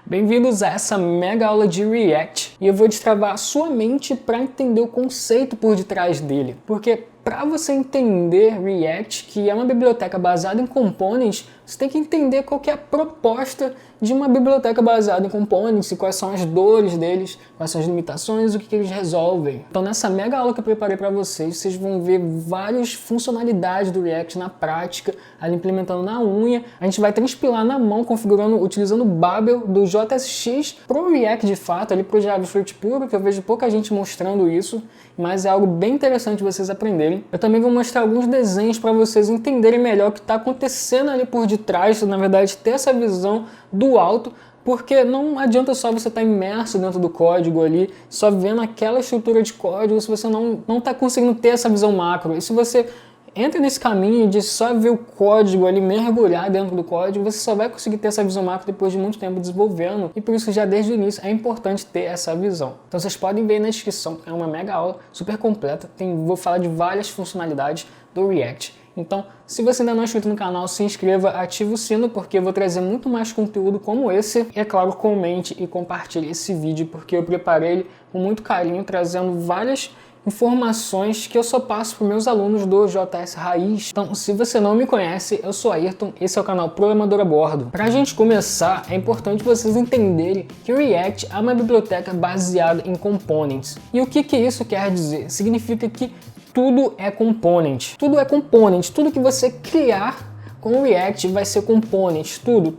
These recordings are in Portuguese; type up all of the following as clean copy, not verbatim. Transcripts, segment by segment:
Bem-vindos a essa mega aula de React e eu vou destravar a sua mente para entender o conceito por detrás dele. Porque para você entender React, que é uma biblioteca baseada em components, você tem que entender qual que é a proposta de uma biblioteca baseada em components e quais são as dores deles, quais são as limitações, o que eles resolvem. Então nessa mega aula que eu preparei para vocês, vocês vão ver várias funcionalidades do React na prática, ali implementando na unha. A gente vai transpilar na mão, configurando, utilizando o Babel do JSX pro React de fato, ali pro JavaScript puro, que eu vejo pouca gente mostrando isso, mas é algo bem interessante vocês aprenderem. Eu também vou mostrar alguns desenhos para vocês entenderem melhor o que está acontecendo ali por detrás, na verdade ter essa visão do alto, porque não adianta só você estar imerso dentro do código ali, só vendo aquela estrutura de código, se você não está conseguindo ter essa visão macro. E se você entra nesse caminho de só ver o código ali, mergulhar dentro do código, você só vai conseguir ter essa visão macro depois de muito tempo desenvolvendo, e por isso já desde o início é importante ter essa visão. Então vocês podem ver na descrição, é uma mega aula super completa, vou falar de várias funcionalidades do React. Então, se você ainda não é inscrito no canal, se inscreva, ative o sino, porque eu vou trazer muito mais conteúdo como esse. E é claro, comente e compartilhe esse vídeo, porque eu preparei ele com muito carinho, trazendo várias informações que eu só passo para meus alunos do JS Raiz. Então, se você não me conhece, eu sou Ayrton, esse é o canal Programador a Bordo. Para a gente começar, é importante vocês entenderem que o React é uma biblioteca baseada em components. E o que isso quer dizer? Significa que tudo é component. Tudo é component. Tudo que você criar com o React vai ser components. Tudo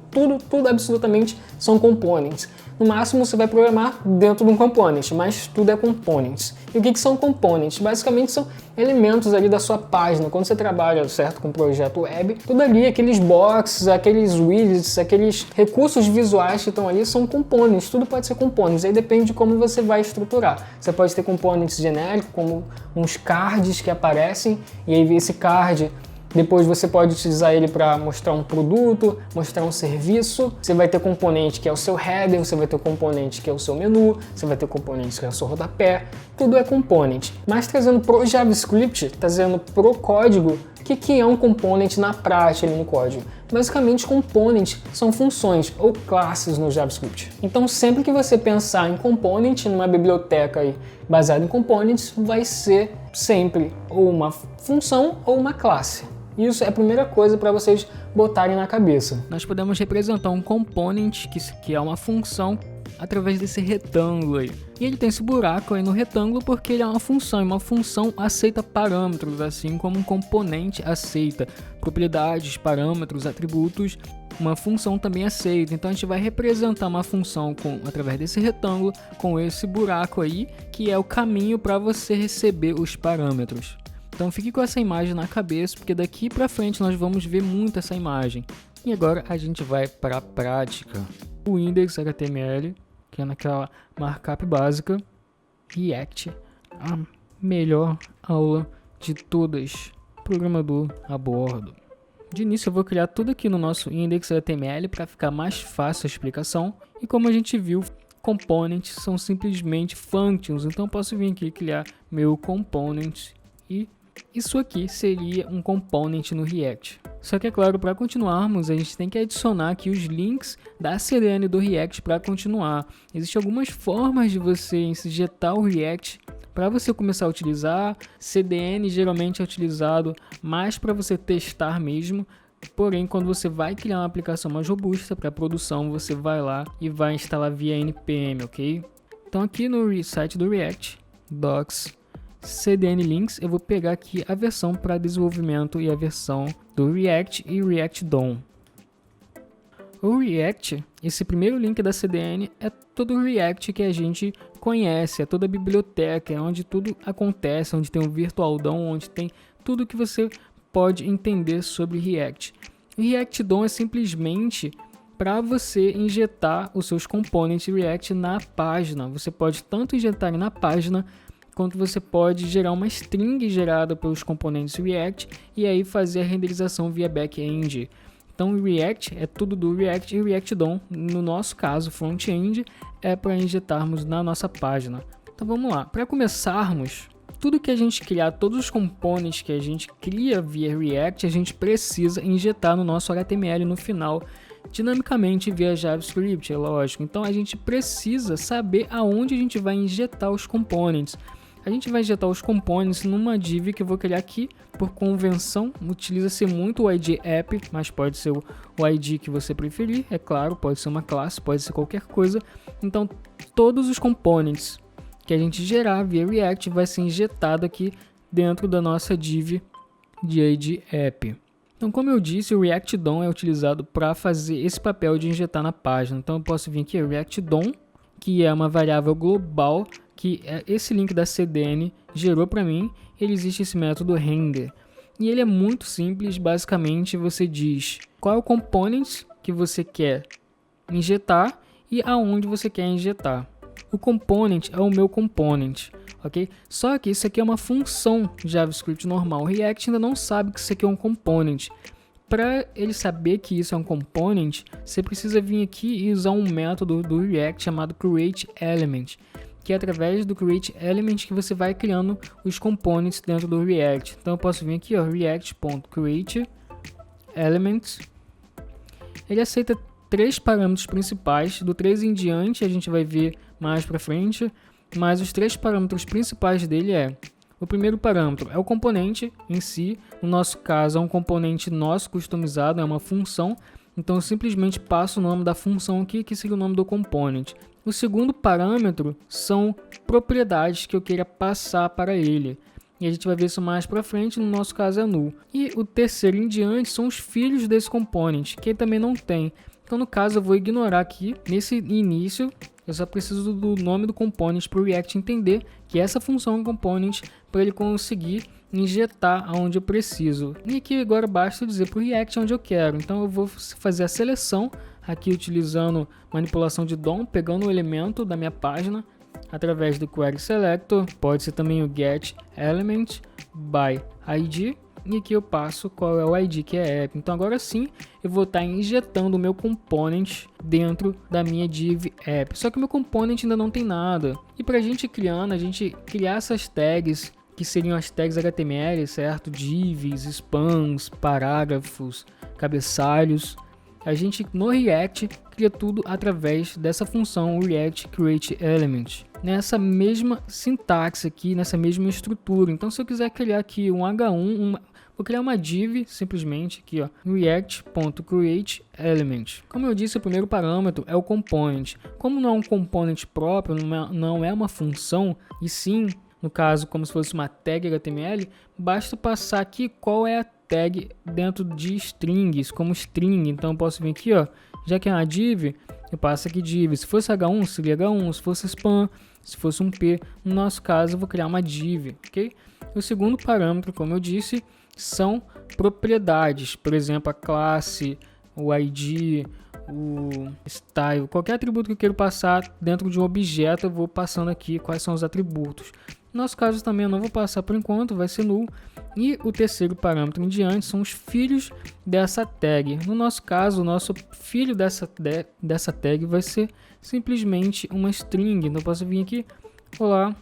absolutamente são components. No máximo você vai programar dentro de um component, mas tudo é components. E o que são components? Basicamente são elementos ali da sua página. Quando você trabalha, certo, com um projeto web, tudo ali, aqueles boxes, aqueles widgets, aqueles recursos visuais que estão ali são components. Tudo pode ser components. Aí depende de como você vai estruturar. Você pode ter components genéricos, como uns cards que aparecem, e aí esse card depois você pode utilizar ele para mostrar um produto, mostrar um serviço. Você vai ter componente que é o seu header, você vai ter componente que é o seu menu, você vai ter componente que é o seu rodapé. Tudo é component. Mas trazendo pro JavaScript, trazendo pro código, o que é um component na prática ali no código? Basicamente, component são funções ou classes no JavaScript. Então, sempre que você pensar em component, numa biblioteca aí baseada em components, vai ser sempre ou uma função ou uma classe. Isso é a primeira coisa para vocês botarem na cabeça. Nós podemos representar um component, que é uma função, através desse retângulo aí. E ele tem esse buraco aí no retângulo porque ele é uma função, e uma função aceita parâmetros, assim como um componente aceita propriedades, parâmetros, atributos. Uma função também aceita. Então a gente vai representar uma função através desse retângulo com esse buraco aí, que é o caminho para você receber os parâmetros. Então fique com essa imagem na cabeça, porque daqui para frente nós vamos ver muito essa imagem. E agora a gente vai para a prática. O index.html, que é naquela markup básica. React, a melhor aula de todas. Programador a bordo. De início eu vou criar tudo aqui no nosso index.html para ficar mais fácil a explicação. E como a gente viu, components são simplesmente functions. Então eu posso vir aqui e criar meu component, e isso aqui seria um component no React. Só que é claro, para continuarmos, a gente tem que adicionar aqui os links da CDN do React para continuar. Existem algumas formas de você injetar o React para você começar a utilizar. CDN geralmente é utilizado mais para você testar mesmo. Porém, quando você vai criar uma aplicação mais robusta para produção, você vai lá e vai instalar via npm, ok? Então aqui no site do React, docs, CDN links, eu vou pegar aqui a versão para desenvolvimento e a versão do React e React DOM. O React, esse primeiro link da CDN, é todo o React que a gente conhece, é toda a biblioteca, é onde tudo acontece, onde tem um virtual DOM, onde tem tudo que você pode entender sobre React. O React DOM é simplesmente para você injetar os seus components React na página. Você pode tanto injetar na página, quanto você pode gerar uma string gerada pelos componentes React e aí fazer a renderização via back-end. Então o React é tudo do React, e o React DOM, no nosso caso front-end, é para injetarmos na nossa página. Então vamos lá, para começarmos, tudo que a gente criar, todos os components que a gente cria via React, a gente precisa injetar no nosso HTML no final, dinamicamente via JavaScript, é lógico. Então a gente precisa saber aonde a gente vai injetar os components. A gente vai injetar os components numa div que eu vou criar aqui. Por convenção, utiliza-se muito o ID app, mas pode ser o ID que você preferir, é claro, pode ser uma classe, pode ser qualquer coisa. Então todos os components que a gente gerar via React vai ser injetado aqui dentro da nossa div de ID app. Então, como eu disse, o React DOM é utilizado para fazer esse papel de injetar na página. Então eu posso vir aqui, React DOM, que é uma variável global que esse link da CDN gerou para mim. Ele existe esse método render. E ele é muito simples, basicamente você diz qual é o component que você quer injetar e aonde você quer injetar. O component é o meu component, ok? Só que isso aqui é uma função JavaScript normal. O React ainda não sabe que isso aqui é um component. Para ele saber que isso é um component, você precisa vir aqui e usar um método do React chamado createElement, que é através do createElement que você vai criando os components dentro do React. Então eu posso vir aqui, ó, react.createElement. Ele aceita 3 parâmetros principais, do 3 em diante a gente vai ver mais para frente, mas os 3 parâmetros principais dele o primeiro parâmetro é o componente em si, no nosso caso é um componente nosso customizado, é uma função, então eu simplesmente passo o nome da função aqui, que seria o nome do component. O segundo parâmetro são propriedades que eu queira passar para ele. E a gente vai ver isso mais para frente, no nosso caso é null. E o terceiro em diante são os filhos desse component, que ele também não tem. Então no caso eu vou ignorar aqui, nesse início, eu só preciso do nome do component para o React entender que essa função é um component para ele conseguir injetar aonde eu preciso. E aqui agora basta dizer para o React onde eu quero. Então eu vou fazer a seleção aqui utilizando manipulação de DOM, pegando o elemento da minha página através do query selector, pode ser também o get element by id, e aqui eu passo qual é o id, que é app. Então agora sim eu vou estar injetando o meu component dentro da minha div app, só que o meu component ainda não tem nada. E para a gente criar essas tags, que seriam as tags HTML, certo? Divs, spans, parágrafos, cabeçalhos, a gente no React cria tudo através dessa função React createElement, nessa mesma sintaxe aqui, nessa mesma estrutura. Então se eu quiser criar aqui um H1, vou criar uma div simplesmente aqui, ó, react.createElement. Como eu disse, o primeiro parâmetro é o component. Como não é um component próprio, não é uma função, e sim, no caso, como se fosse uma tag HTML, basta passar aqui qual é a tag dentro de strings, como string. Então eu posso vir aqui, ó, já que é uma div, eu passo aqui div. Se fosse H1, seria H1, se fosse span, se fosse um P, no nosso caso eu vou criar uma div, ok? O segundo parâmetro, como eu disse, são propriedades, por exemplo, a classe, o ID, o style, qualquer atributo que eu quero passar dentro de um objeto, eu vou passando aqui quais são os atributos. No nosso caso também eu não vou passar por enquanto, vai ser null. E o terceiro parâmetro em diante são os filhos dessa tag. No nosso caso, o nosso filho dessa tag vai ser simplesmente uma string. Então eu posso vir aqui, olá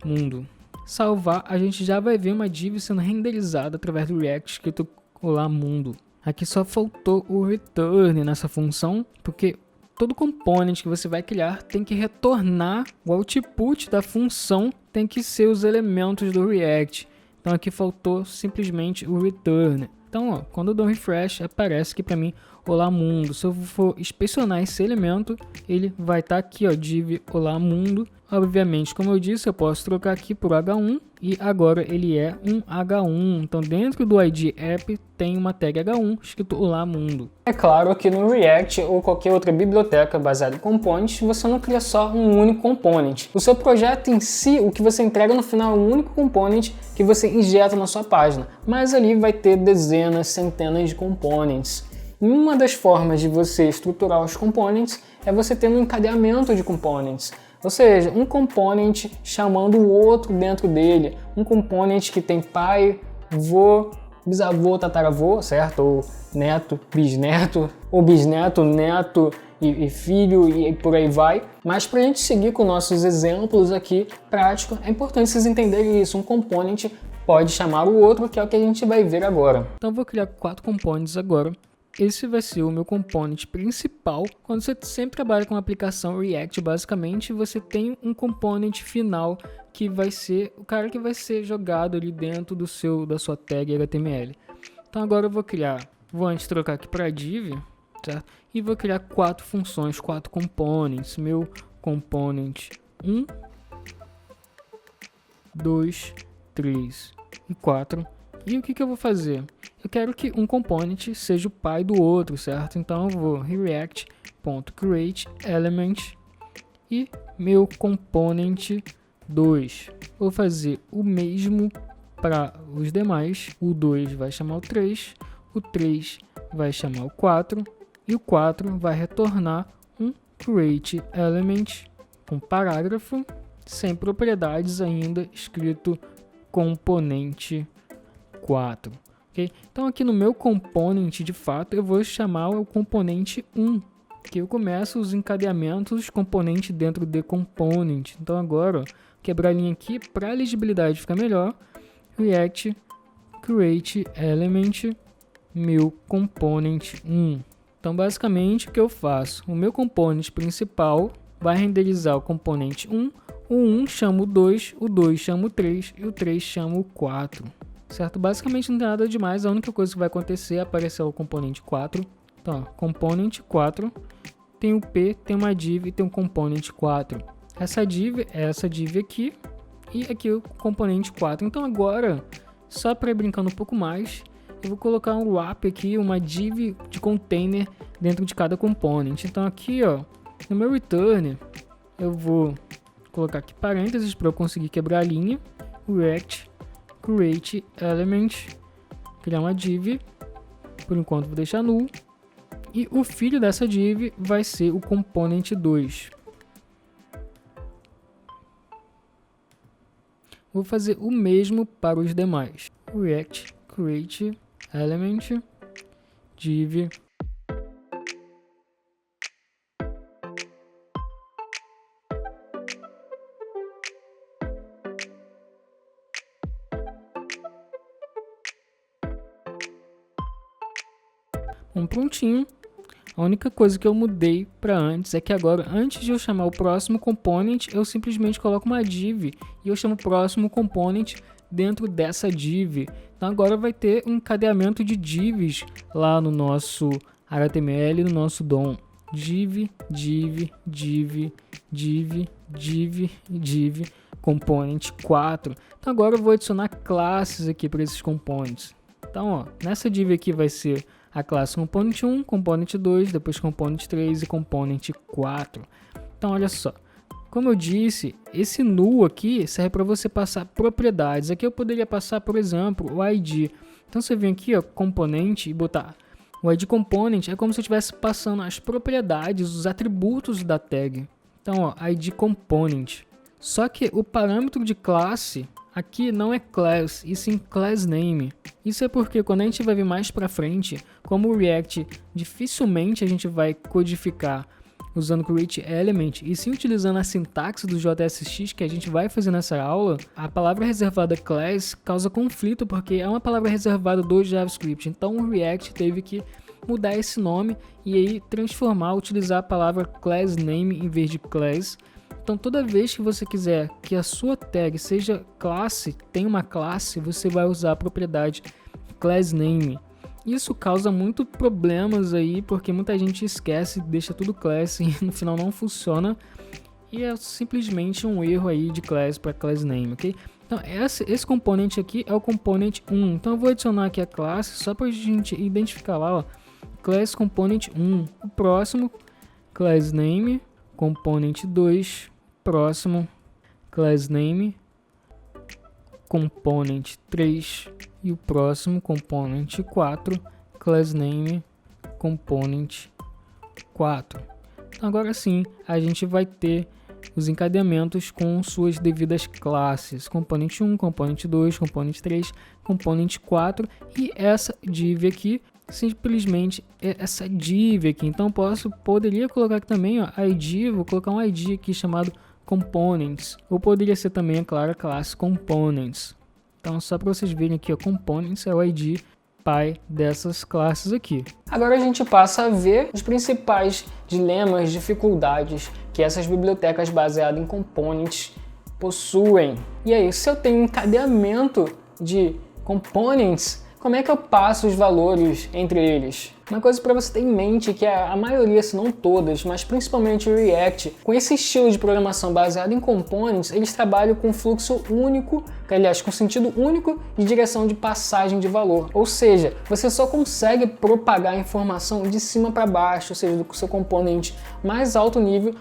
mundo, salvar, a gente já vai ver uma div sendo renderizada através do React escrito olá mundo. Aqui só faltou o return nessa função, porque todo component que você vai criar tem que retornar o output da função, tem que ser os elementos do React. Então aqui faltou simplesmente o return. Então, ó, quando eu dou um refresh, aparece aqui para mim olá mundo. Se eu for inspecionar esse elemento, ele vai estar aqui, ó, div olá mundo. Obviamente, como eu disse, eu posso trocar aqui por H1 e agora ele é um H1. Então, dentro do ID app tem uma tag H1 escrito olá mundo. É claro que no React ou qualquer outra biblioteca baseada em components, você não cria só um único component. O seu projeto em si, o que você entrega no final é um único component que você injeta na sua página, mas ali vai ter dezenas, centenas de components. E uma das formas de você estruturar os components é você tendo um encadeamento de components. Ou seja, um component chamando o outro dentro dele. Um component que tem pai, vô, bisavô, tataravô, certo? Ou neto, bisneto, ou bisneto, neto e filho e por aí vai. Mas para a gente seguir com nossos exemplos aqui práticos, é importante vocês entenderem isso. Um component pode chamar o outro, que é o que a gente vai ver agora. Então eu vou criar 4 components agora esse vai ser o meu component principal. Quando você sempre trabalha com a aplicação React, basicamente você tem um component final que vai ser o cara que vai ser jogado ali dentro da sua tag HTML. Então agora eu vou antes trocar aqui para div, certo? E vou criar 4 funções, 4 components. Meu component 1, 2, 3 e 4. E o que eu vou fazer? Eu quero que um component seja o pai do outro, certo? Então eu vou react.createElement e meu component 2. Vou fazer o mesmo para os demais. O 2 vai chamar o 3, o 3 vai chamar o 4 e o 4 vai retornar um createElement com parágrafo sem propriedades ainda, escrito componente 4. Okay? Então aqui no meu component, de fato, eu vou chamar o componente 1, que eu começo os encadeamentos componente dentro de component. Então agora, quebrar a linha aqui, para a legibilidade ficar melhor, React create element meu component 1. Então basicamente o que eu faço? O meu component principal vai renderizar o componente 1, o 1 chama o 2 chama o 3 e o 3 chama o 4. Certo? Basicamente não tem nada demais, a única coisa que vai acontecer é aparecer o componente 4. Então, componente 4, tem o P, tem uma div e tem um componente 4. Essa div é essa div aqui e aqui o componente 4. Então agora, só para ir brincando um pouco mais, eu vou colocar um wrap aqui, uma div de container dentro de cada component. Então aqui, ó, no meu return, eu vou colocar aqui parênteses para eu conseguir quebrar a linha. React create element, criar uma div, por enquanto vou deixar null, e o filho dessa div vai ser o component 2. Vou fazer o mesmo para os demais. React create element div prontinho. A única coisa que eu mudei para antes é que agora, antes de eu chamar o próximo component, eu simplesmente coloco uma div e eu chamo o próximo component dentro dessa div. Então agora vai ter um encadeamento de divs lá no nosso HTML, no nosso DOM. Div, div, div, div, div, div, component 4. Então agora eu vou adicionar classes aqui para esses components. Então, ó, nessa div aqui vai ser a classe component 1, component 2, depois component 3 e component 4. Então, olha só. Como eu disse, esse null aqui serve para você passar propriedades. Aqui eu poderia passar, por exemplo, o ID. Então, você vem aqui, ó, componente e botar o ID component. É como se eu estivesse passando as propriedades, os atributos da tag. Então, ó, ID component. Só que o parâmetro de classe aqui não é class, e sim class name. Isso é porque quando a gente vai ver mais para frente, como o React dificilmente a gente vai codificar usando create element e sim utilizando a sintaxe do JSX que a gente vai fazer nessa aula, a palavra reservada class causa conflito porque é uma palavra reservada do JavaScript. Então o React teve que mudar esse nome e aí transformar, utilizar a palavra class name em vez de class. Então toda vez que você quiser que a sua tag seja classe, tenha uma classe, você vai usar a propriedade class name. Isso causa muito problemas aí, porque muita gente esquece, deixa tudo class e no final não funciona. E é simplesmente um erro aí de class para class name, ok? Então esse componente aqui é o component 1. Então eu vou adicionar aqui a classe só para a gente identificar lá, ó, class component 1. O próximo, class name, component 2. Próximo, class name, component 3 e o próximo, component 4, class name, component 4. Então, agora sim, a gente vai ter os encadeamentos com suas devidas classes, component 1, component 2, component 3, component 4 e essa div aqui, simplesmente é essa div aqui. Então poderia colocar aqui também, ó, ID, vou colocar um ID aqui chamado components, ou poderia ser também, é claro, a classe components. Então só para vocês verem aqui, ó, components é o ID pai dessas classes aqui. Agora a gente passa a ver os principais dilemas, dificuldades que essas bibliotecas baseadas em components possuem. E aí, se eu tenho um encadeamento de components, como é que eu passo os valores entre eles? Uma coisa para você ter em mente é que a maioria, se não todas, mas principalmente o React, com esse estilo de programação baseado em components, eles trabalham com fluxo único, aliás, com sentido único de direção de passagem de valor. Ou seja, você só consegue propagar a informação de cima para baixo, ou seja, do seu componente mais alto nível,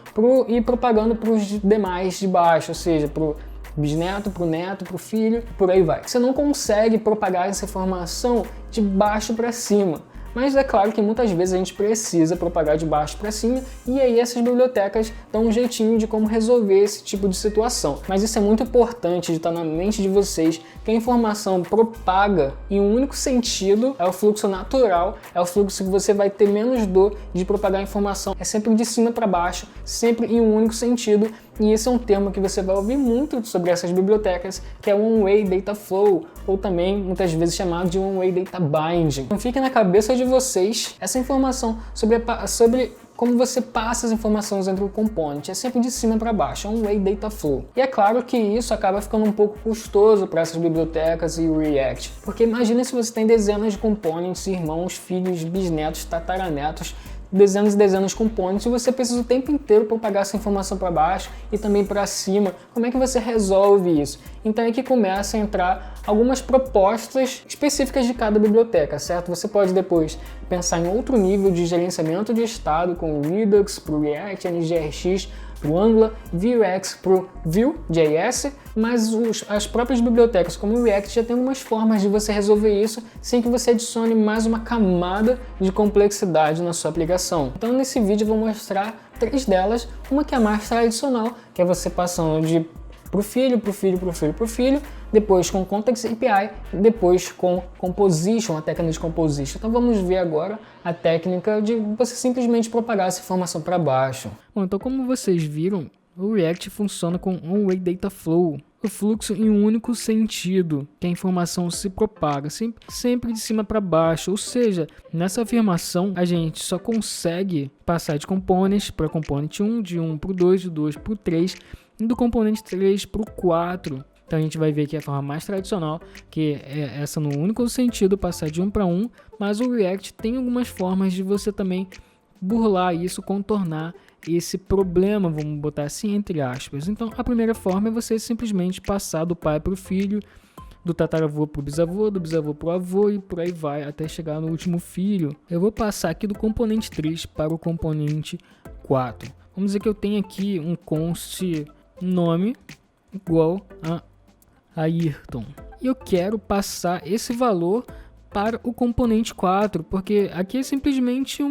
e propagando para os demais de baixo, ou seja, para o bisneto, para o neto, para o filho, por aí vai. Você não consegue propagar essa informação de baixo para cima. Mas é claro que muitas vezes a gente precisa propagar de baixo para cima, e aí essas bibliotecas dão um jeitinho de como resolver esse tipo de situação. Mas isso é muito importante de estar na mente de vocês, que a informação propaga em um único sentido, é o fluxo natural, é o fluxo que você vai ter menos dor de propagar a informação. É sempre de cima para baixo, sempre em um único sentido, e esse é um termo que você vai ouvir muito sobre essas bibliotecas, que é One-Way Data Flow, ou também muitas vezes chamado de One-Way Data Binding. Então fique na cabeça de vocês essa informação sobre como você passa as informações entre o component. É sempre de cima para baixo, é um One-Way Data Flow. E é claro que isso acaba ficando um pouco custoso para essas bibliotecas e o React, porque imagina se você tem dezenas de components, irmãos, filhos, bisnetos, tataranetos, dezenas e dezenas de components, e você precisa o tempo inteiro propagar essa informação para baixo e também para cima. Como é que você resolve isso? Então é que começa a entrar algumas propostas específicas de cada biblioteca, certo? Você pode depois pensar em outro nível de gerenciamento de estado com o Redux para o React, NGRX para o Angular, Vuex para o Vue.js, mas as próprias bibliotecas como o React já tem algumas formas de você resolver isso sem que você adicione mais uma camada de complexidade na sua aplicação. Então nesse vídeo eu vou mostrar 3 delas, uma que é a mais tradicional, que é você passando de pro filho, depois com Context API, depois com Composition, a técnica de Composition. Então vamos ver agora a técnica de você simplesmente propagar essa informação para baixo. Bom, então como vocês viram, o React funciona com One-Way Data Flow, o fluxo em um único sentido, que a informação se propaga sempre de cima para baixo, ou seja, nessa afirmação a gente só consegue passar de components para component 1, de 1 para o 2, de 2 para o 3, e do componente 3 para o 4. Então a gente vai ver aqui a forma mais tradicional, que é essa no único sentido, passar de 1 para 1, mas o React tem algumas formas de você também burlar isso, contornar esse problema, vamos botar assim entre aspas. Então a primeira forma é você simplesmente passar do pai para o filho, do tataravô para o bisavô, do bisavô para o avô e por aí vai até chegar no último filho. Eu vou passar aqui do componente 3 para o componente 4. Vamos dizer que eu tenho aqui um const nome igual a Ayrton. E eu quero passar esse valor para o componente 4, porque aqui é simplesmente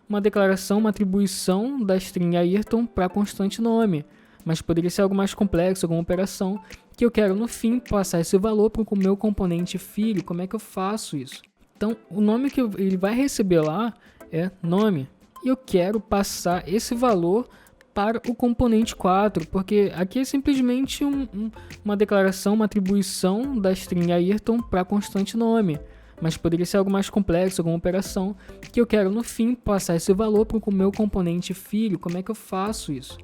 uma declaração, uma atribuição da string Ayrton para a constante nome. Mas poderia ser algo mais complexo, alguma operação, que eu quero no fim passar esse valor para o meu componente filho. Como é que eu faço isso? Então, o nome que ele vai receber lá é nome. E eu quero passar esse valor para o componente 4, porque aqui é simplesmente uma declaração, uma atribuição da string Ayrton para a constante nome. Mas poderia ser algo mais complexo, alguma operação, que eu quero no fim passar esse valor para o meu componente filho. Como é que eu faço isso?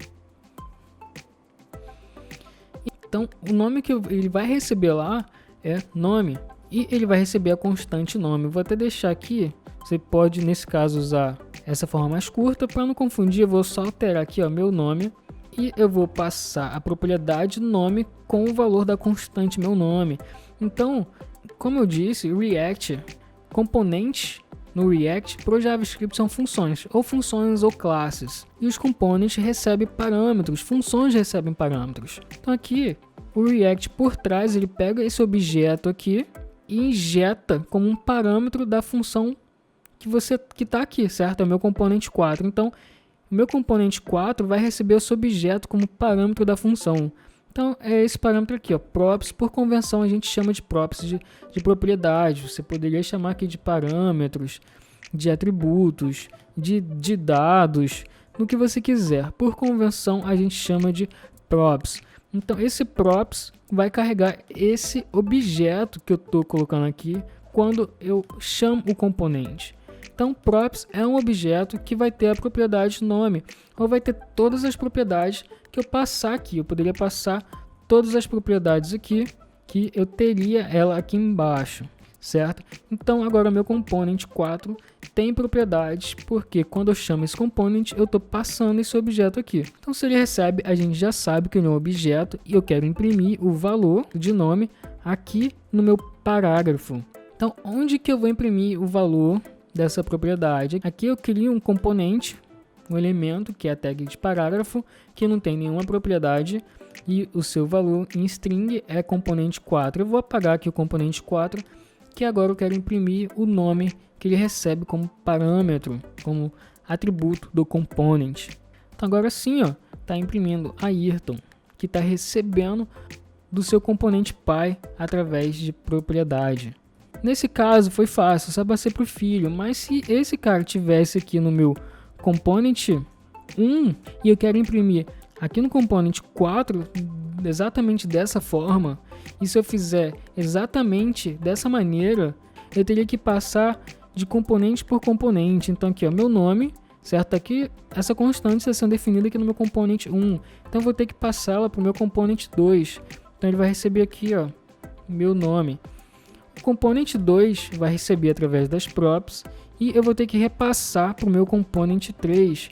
Então, o nome que ele vai receber lá é nome, e ele vai receber a constante nome. Eu vou até deixar aqui, você pode nesse caso usar essa forma mais curta, para não confundir, eu vou só alterar aqui meu nome, e eu vou passar a propriedade nome com o valor da constante meu nome. Então, como eu disse, React, componentes no React pro JavaScript são funções ou classes. E os components recebem parâmetros, funções recebem parâmetros. Então aqui, o React por trás, ele pega esse objeto aqui e injeta como um parâmetro da função que está aqui, certo? É o meu componente 4. Então, o meu componente 4 vai receber esse objeto como parâmetro da função. Então, é esse parâmetro aqui, ó, props. Por convenção, a gente chama de props de propriedade. Você poderia chamar aqui de parâmetros, de atributos, de dados, no que você quiser. Por convenção, a gente chama de props. Então, esse props vai carregar esse objeto que eu estou colocando aqui quando eu chamo o componente. Então, props é um objeto que vai ter a propriedade nome, ou vai ter todas as propriedades que eu passar aqui. Eu poderia passar todas as propriedades aqui, que eu teria ela aqui embaixo, certo? Então, agora o meu component 4 tem propriedades, porque quando eu chamo esse component, eu estou passando esse objeto aqui. Então, se ele recebe, a gente já sabe que ele é um objeto e eu quero imprimir o valor de nome aqui no meu parágrafo. Então, onde que eu vou imprimir o valor dessa propriedade? Aqui eu crio um componente, um elemento que é a tag de parágrafo, que não tem nenhuma propriedade e o seu valor em string é componente 4. Eu vou apagar aqui o componente 4, que agora eu quero imprimir o nome que ele recebe como parâmetro, como atributo do component. Então agora sim, está imprimindo Ayrton, que está recebendo do seu componente pai através de propriedade. Nesse caso foi fácil, só passei para o filho, mas se esse cara tivesse aqui no meu component 1 e eu quero imprimir aqui no component 4 exatamente dessa forma, e se eu fizer exatamente dessa maneira, eu teria que passar de componente por componente. Então aqui, meu nome, certo? Aqui essa constante está sendo definida aqui no meu componente 1, então eu vou ter que passá-la para o meu componente 2. Então ele vai receber aqui, meu nome. O componente 2 vai receber através das props e eu vou ter que repassar para o meu componente 3,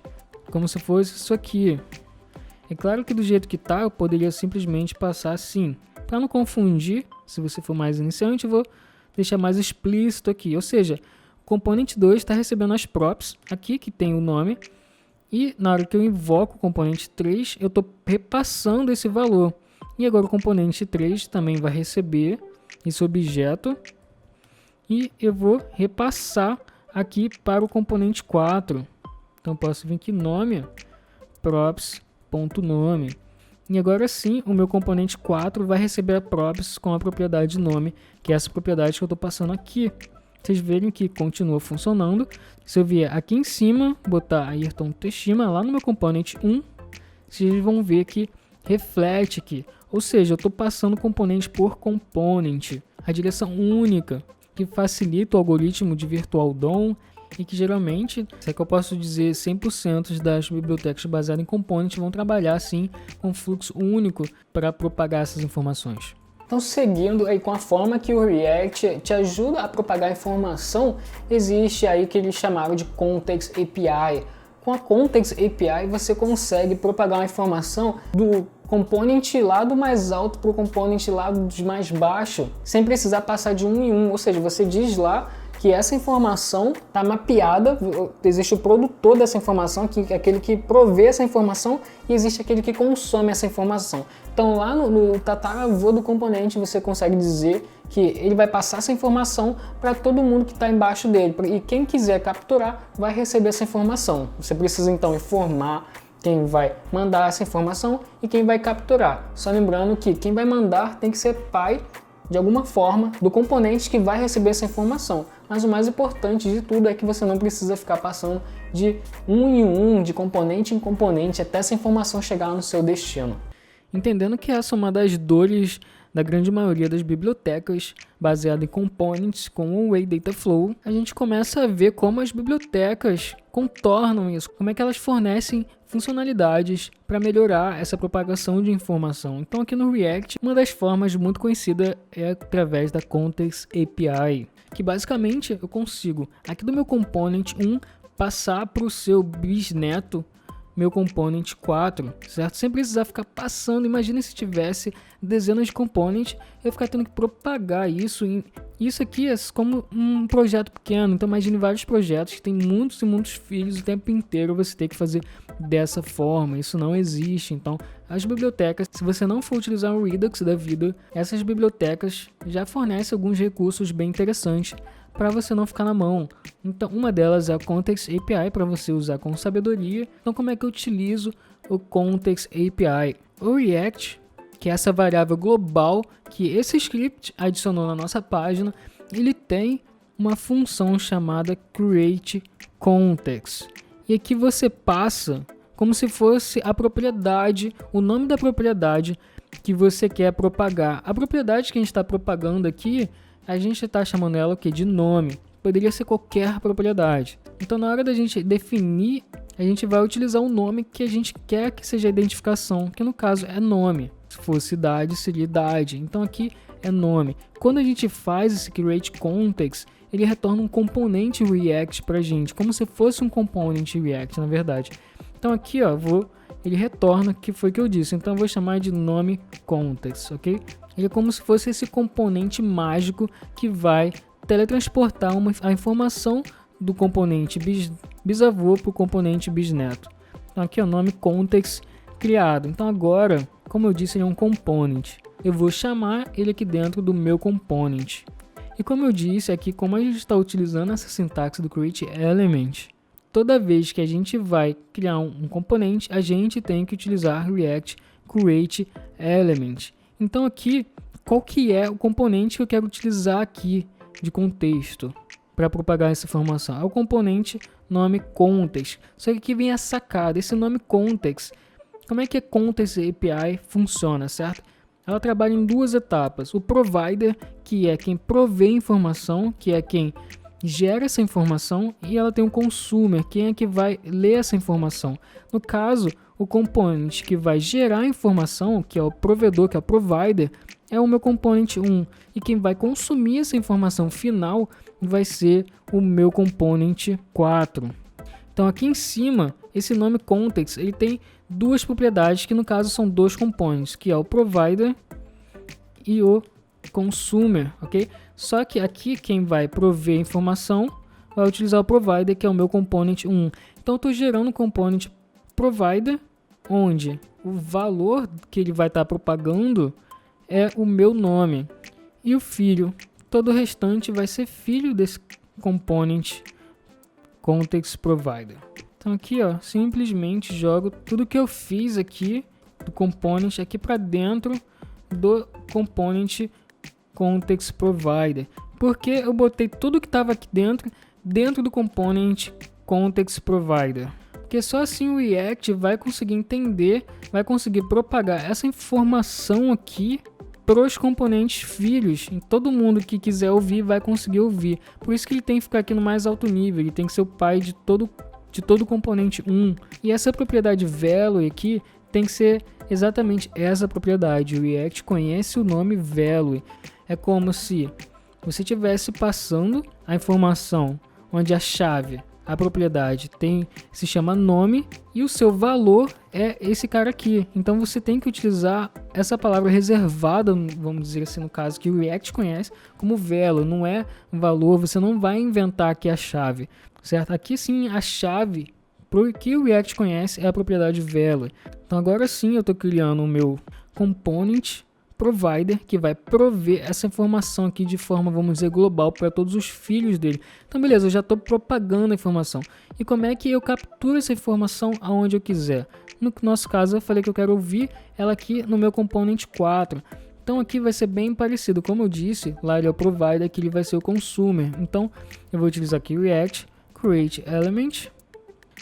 como se fosse isso aqui. É claro que do jeito que está, eu poderia simplesmente passar assim. Para não confundir, se você for mais iniciante, eu vou deixar mais explícito aqui. Ou seja, o componente 2 está recebendo as props, aqui que tem o nome, e na hora que eu invoco o componente 3, eu estou repassando esse valor. E agora o componente 3 também vai receber esse objeto, e eu vou repassar aqui para o componente 4. Então eu posso vir aqui nome, props.nome. E agora sim, o meu componente 4 vai receber a props com a propriedade nome, que é essa propriedade que eu estou passando aqui. Vocês verem que continua funcionando. Se eu vier aqui em cima, botar Ayrton Teshima lá no meu componente 1, vocês vão ver que reflete aqui. Ou seja, eu estou passando componente por componente. A direção única, que facilita o algoritmo de Virtual DOM e que geralmente, se é que eu posso dizer, 100% das bibliotecas baseadas em component vão trabalhar assim com fluxo único para propagar essas informações. Então, seguindo aí com a forma que o React te ajuda a propagar informação, existe aí o que eles chamaram de Context API. Com a Context API você consegue propagar uma informação do component lá do mais alto para o component lá de mais baixo, sem precisar passar de um em um. Ou seja, você diz lá que essa informação está mapeada, existe o produtor dessa informação, que é aquele que provê essa informação, e existe aquele que consome essa informação. Então lá no tataravô do componente você consegue dizer que ele vai passar essa informação para todo mundo que está embaixo dele, e quem quiser capturar vai receber essa informação. Você precisa então informar quem vai mandar essa informação e quem vai capturar. Só lembrando que quem vai mandar tem que ser pai, de alguma forma, do componente que vai receber essa informação. Mas o mais importante de tudo é que você não precisa ficar passando de um em um, de componente em componente, até essa informação chegar no seu destino. Entendendo que essa é uma das dores da grande maioria das bibliotecas baseadas em components com o Way Data Flow, a gente começa a ver como as bibliotecas contornam isso, como é que elas fornecem funcionalidades para melhorar essa propagação de informação. Então aqui no React, uma das formas muito conhecida é através da Context API, que basicamente eu consigo, aqui do meu component 1, passar para o seu bisneto meu component 4, certo? Sem precisar ficar passando. Imagina se tivesse dezenas de components, eu ficar tendo que propagar isso. Isso aqui é como um projeto pequeno, então imagine vários projetos que tem muitos e muitos filhos o tempo inteiro, você tem que fazer dessa forma. Isso não existe. Então as bibliotecas, se você não for utilizar o Redux da vida, essas bibliotecas já fornecem alguns recursos bem interessantes para você não ficar na mão. Então uma delas é a Context API, para você usar com sabedoria. Então como é que eu utilizo o Context API? O React, que é essa variável global que esse script adicionou na nossa página, ele tem uma função chamada createContext. E aqui você passa como se fosse a propriedade, o nome da propriedade que você quer propagar. A propriedade que a gente está propagando aqui a gente está chamando ela o quê? De nome. Poderia ser qualquer propriedade. Então, na hora da gente definir, a gente vai utilizar o nome que a gente quer que seja a identificação, que no caso é nome. Se fosse idade, seria idade. Então, aqui é nome. Quando a gente faz esse createContext, ele retorna um componente React pra gente, como se fosse um componente React, na verdade. Então, aqui, ó, ele retorna, que foi o que eu disse. Então, eu vou chamar de nome context, ok? Ele é como se fosse esse componente mágico que vai teletransportar a informação do componente bisavô para o componente bisneto. Então aqui é o nome context criado. Então agora, como eu disse, ele é um component. Eu vou chamar ele aqui dentro do meu component. E como eu disse aqui, como a gente está utilizando essa sintaxe do createElement, toda vez que a gente vai criar um componente, a gente tem que utilizar React createElement. Então aqui, qual que é o componente que eu quero utilizar aqui de contexto para propagar essa informação? É o componente nome context. Só que aqui vem a sacada, esse nome context. Como é que a Context API funciona, certo? Ela trabalha em duas etapas. O provider, que é quem provê informação, que é quem gera essa informação, e ela tem um consumer, quem é que vai ler essa informação. No caso, o componente que vai gerar a informação, que é o provedor, que é o provider, é o meu componente 1. E quem vai consumir essa informação final vai ser o meu componente 4. Então aqui em cima, esse nome context, ele tem duas propriedades, que no caso são dois componentes, que é o provider e o consumer, ok? Só que aqui quem vai prover a informação vai utilizar o provider, que é o meu componente 1. Então eu estou gerando um componente provider, onde o valor que ele vai estar propagando é o meu nome. E o filho, todo o restante vai ser filho desse component context provider. Então aqui, ó, simplesmente jogo tudo que eu fiz aqui do component aqui para dentro do component context provider. Porque eu botei tudo que estava aqui dentro do component context provider. Porque só assim o React vai conseguir entender, vai conseguir propagar essa informação aqui para os componentes filhos. E todo mundo que quiser ouvir vai conseguir ouvir. Por isso que ele tem que ficar aqui no mais alto nível. Ele tem que ser o pai de todo componente 1. E essa propriedade value aqui tem que ser exatamente essa propriedade. O React conhece o nome value. É como se você estivesse passando a informação onde a chave, a propriedade se chama nome e o seu valor é esse cara aqui. Então você tem que utilizar essa palavra reservada, vamos dizer assim, no caso que o React conhece como value, não é valor. Você não vai inventar aqui a chave, certo? Aqui sim a chave que o React conhece é a propriedade value. Então agora sim eu estou criando o meu component provider, que vai prover essa informação aqui de forma, vamos dizer, global para todos os filhos dele. Então beleza, eu já estou propagando a informação. E como é que eu capturo essa informação aonde eu quiser? No nosso caso eu falei que eu quero ouvir ela aqui no meu component 4. Então aqui vai ser bem parecido, como eu disse, lá ele é o provider, aqui ele vai ser o consumer. Então eu vou utilizar aqui o React createElement,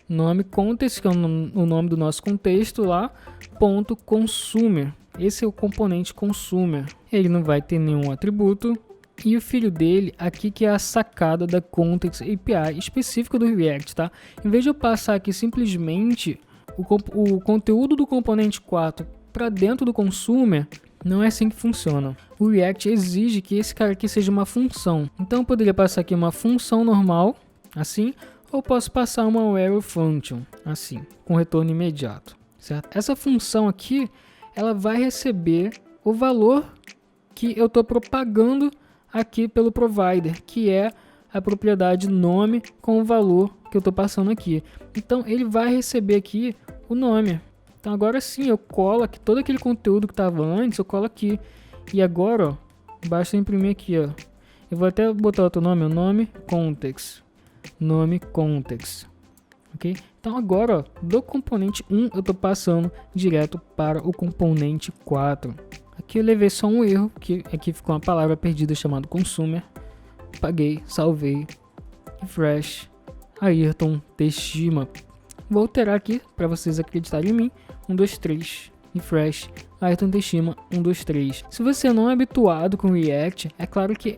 nome context, que é o nome do nosso contexto lá, ponto consumer. Esse é o componente consumer. Ele não vai ter nenhum atributo. E o filho dele, aqui que é a sacada da Context API específica do React, tá? Em vez de eu passar aqui simplesmente o conteúdo do componente 4 para dentro do consumer, não é assim que funciona. O React exige que esse cara aqui seja uma função. Então eu poderia passar aqui uma função normal, assim, ou posso passar uma arrow function, assim, com retorno imediato, certo? Essa função aqui, ela vai receber o valor que eu estou propagando aqui pelo provider, que é a propriedade nome com o valor que eu estou passando aqui. Então ele vai receber aqui o nome. Então agora sim eu colo aqui todo aquele conteúdo que estava antes, eu colo aqui. E agora, ó, basta imprimir aqui, ó. Eu vou até botar outro nome, o nome context. Nome context. Ok? Então agora, ó, do componente 1 eu estou passando direto para o componente 4. Aqui eu levei só um erro, que aqui ficou uma palavra perdida chamada consumer. Apaguei, salvei, refresh, Ayrton Teshima. Vou alterar aqui para vocês acreditarem em mim. 1, 2, 3, refresh, Ayrton Teshima, 1, 2, 3. Se você não é habituado com React, é claro que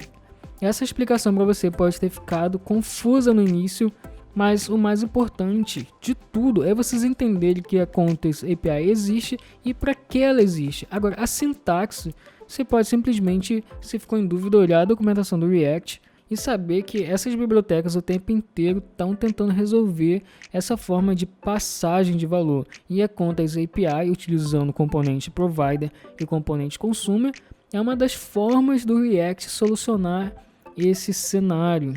essa explicação para você pode ter ficado confusa no início, mas o mais importante de tudo é vocês entenderem que a Context API existe e para que ela existe. Agora, a sintaxe, você pode simplesmente, se ficou em dúvida, olhar a documentação do React e saber que essas bibliotecas o tempo inteiro estão tentando resolver essa forma de passagem de valor. E a Context API, utilizando o componente Provider e o componente Consumer, é uma das formas do React solucionar esse cenário.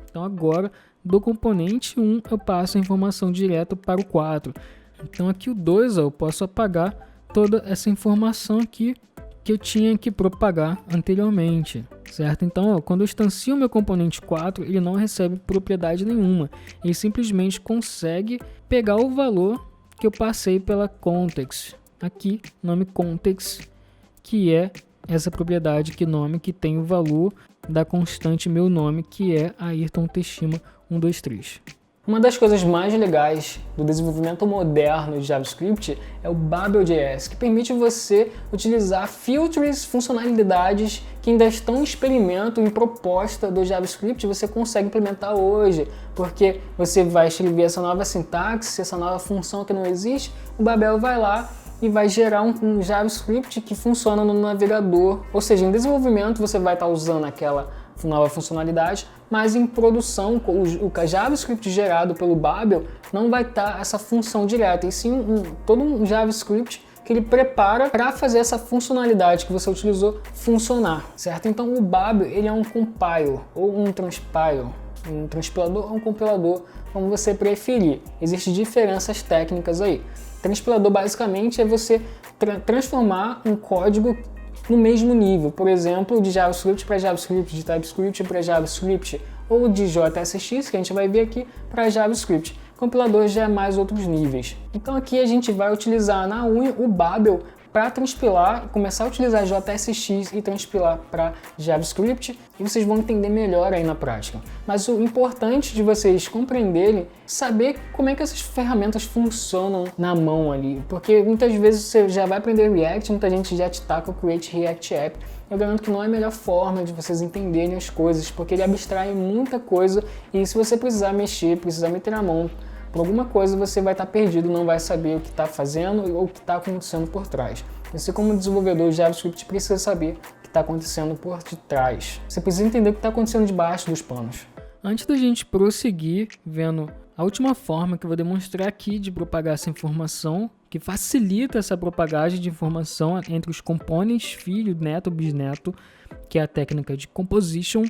Então agora, do componente 1 eu passo a informação direto para o 4. Então aqui o 2 eu posso apagar toda essa informação aqui que eu tinha que propagar anteriormente, certo? Então quando eu instancio o meu componente 4, ele não recebe propriedade nenhuma, ele simplesmente consegue pegar o valor que eu passei pela context, aqui nome context, que é essa propriedade que tem o valor da constante meu nome, que é Ayrton Teshima 123. Uma das coisas mais legais do desenvolvimento moderno de JavaScript é o Babel.js, que permite você utilizar filtros, funcionalidades que ainda estão em experimento, em proposta do JavaScript, você consegue implementar hoje, porque você vai escrever essa nova sintaxe, essa nova função que não existe, o Babel vai lá e vai gerar um JavaScript que funciona no navegador, ou seja, em desenvolvimento você vai estar usando aquela nova funcionalidade, mas em produção o JavaScript gerado pelo Babel não vai estar essa função direta, e sim todo um JavaScript que ele prepara para fazer essa funcionalidade que você utilizou funcionar, certo? Então o Babel ele é um compile ou um transpile, um transpilador ou um compilador, como você preferir. Existem diferenças técnicas aí. Transpilador basicamente é você transformar um código no mesmo nível, por exemplo, de JavaScript para JavaScript, de TypeScript para JavaScript, ou de JSX, que a gente vai ver aqui, para JavaScript. Compilador já é mais outros níveis. Então aqui a gente vai utilizar na UI o Babel para transpilar, começar a utilizar JSX e transpilar para JavaScript, e vocês vão entender melhor aí na prática. Mas o importante de vocês compreenderem é saber como é que essas ferramentas funcionam na mão ali, porque muitas vezes você já vai aprender React, muita gente já te taca o Create React App. Eu garanto que não é a melhor forma de vocês entenderem as coisas, porque ele abstrai muita coisa, e se você precisar mexer, precisar meter a mão por alguma coisa, você vai estar perdido, não vai saber o que está fazendo ou o que está acontecendo por trás. Você, como desenvolvedor de JavaScript, precisa saber o que está acontecendo por detrás. Você precisa entender o que está acontecendo debaixo dos panos. Antes da gente prosseguir vendo a última forma que eu vou demonstrar aqui de propagar essa informação, que facilita essa propagagem de informação entre os componentes filho, neto, bisneto, que é a técnica de composition,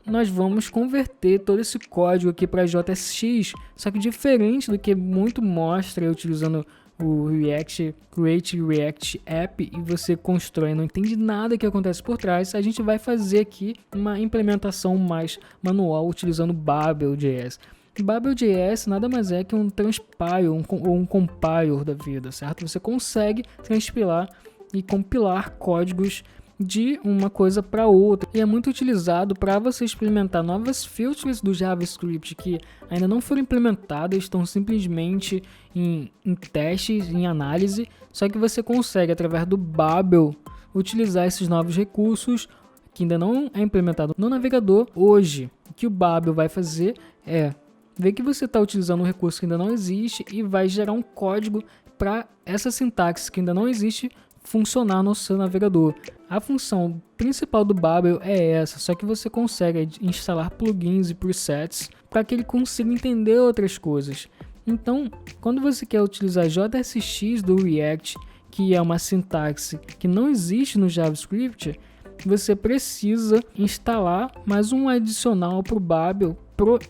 nós vamos converter todo esse código aqui para JSX, só que diferente do que muito mostra utilizando o React, Create React App, e você constrói, não entende nada que acontece por trás, a gente vai fazer aqui uma implementação mais manual utilizando Babel.js. Babel.js nada mais é que um transpile ou um compiler da vida, certo? Você consegue transpilar e compilar códigos de uma coisa para outra, e é muito utilizado para você implementar novas filters do JavaScript que ainda não foram implementadas, estão simplesmente em testes, em análise, só que você consegue através do Babel utilizar esses novos recursos que ainda não é implementado no navegador hoje. O que o Babel vai fazer é ver que você está utilizando um recurso que ainda não existe e vai gerar um código para essa sintaxe que ainda não existe funcionar no seu navegador. A função principal do Babel é essa, só que você consegue instalar plugins e presets para que ele consiga entender outras coisas. Então, quando você quer utilizar JSX do React, que é uma sintaxe que não existe no JavaScript, você precisa instalar mais um adicional para o Babel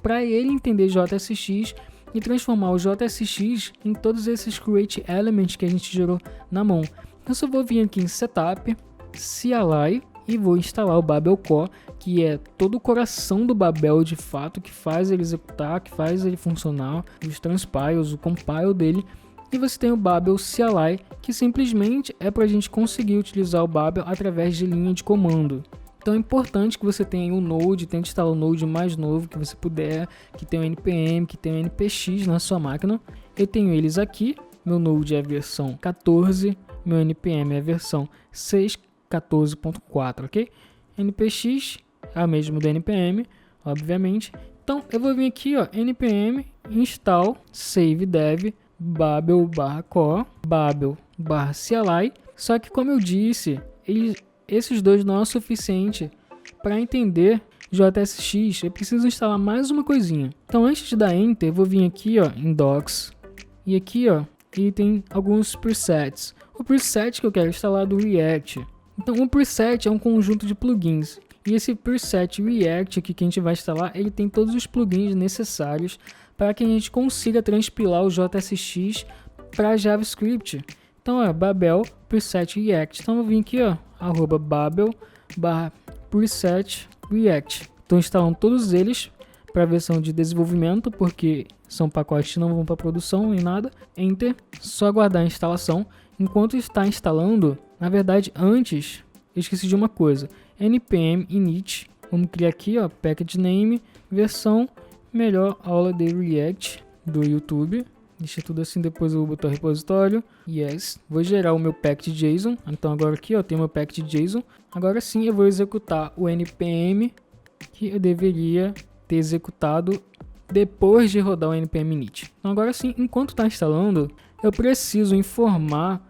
para ele entender JSX e transformar o JSX em todos esses create elements que a gente gerou na mão. Eu só vou vir aqui em Setup, CLI, e vou instalar o Babel Core, que é todo o coração do Babel de fato, que faz ele executar, que faz ele funcionar, os transpiles, o compile dele. E você tem o Babel CLI, que simplesmente é para a gente conseguir utilizar o Babel através de linha de comando. Então é importante que você tenha um Node, tente instalar o Node mais novo que você puder, que tenha o NPM, que tenha o NPX na sua máquina. Eu tenho eles aqui, meu Node é a versão 14, meu NPM é a versão 6.14.4, ok? NPX é a mesma do npm, obviamente. Então eu vou vir aqui, ó, npm install save dev babel/core babel/cli. Só que, como eu disse, esses dois não é o suficiente para entender JSX. Eu preciso instalar mais uma coisinha. Então, antes de dar enter, eu vou vir aqui, ó, em docs, e aqui, ó, ele tem alguns presets. O preset que eu quero instalar é do React. Então, o preset é um conjunto de plugins. E esse preset React aqui que a gente vai instalar, ele tem todos os plugins necessários para que a gente consiga transpilar o JSX para JavaScript. Então, é Babel preset React. Então, eu vou vir aqui, ó, @babel/preset React. Estou instalando todos eles para a versão de desenvolvimento, porque são pacotes que não vão para produção nem nada. Enter, só aguardar a instalação. Enquanto está instalando, na verdade, antes, eu esqueci de uma coisa. npm init, vamos criar aqui, ó, package name, versão, melhor aula de React do YouTube. Deixa tudo assim, depois eu vou botar repositório. Yes. Vou gerar o meu package JSON. Então agora aqui, ó, tem o meu package JSON. Agora sim eu vou executar o npm que eu deveria ter executado depois de rodar o npm init. Então agora sim, enquanto está instalando, eu preciso informar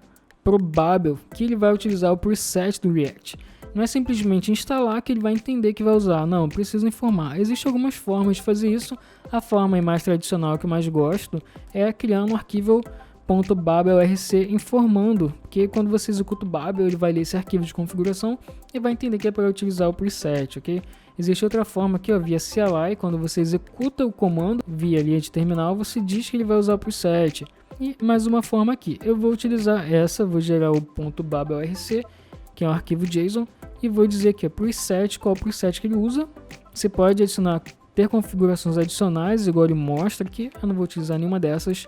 pro Babel que ele vai utilizar o preset do React. Não é simplesmente instalar que ele vai entender que vai usar. Não, preciso informar. Existem algumas formas de fazer isso. A forma mais tradicional que eu mais gosto é criar um arquivo .babelrc informando, porque quando você executa o Babel, ele vai ler esse arquivo de configuração e vai entender que é para utilizar o preset, ok? Existe outra forma aqui, ó, via CLI, quando você executa o comando via linha de terminal, você diz que ele vai usar o preset. E mais uma forma aqui, eu vou utilizar essa, vou gerar o .babelrc, que é um arquivo JSON, e vou dizer que é preset, qual preset que ele usa. Você pode adicionar, ter configurações adicionais, igual ele mostra aqui. Eu não vou utilizar nenhuma dessas,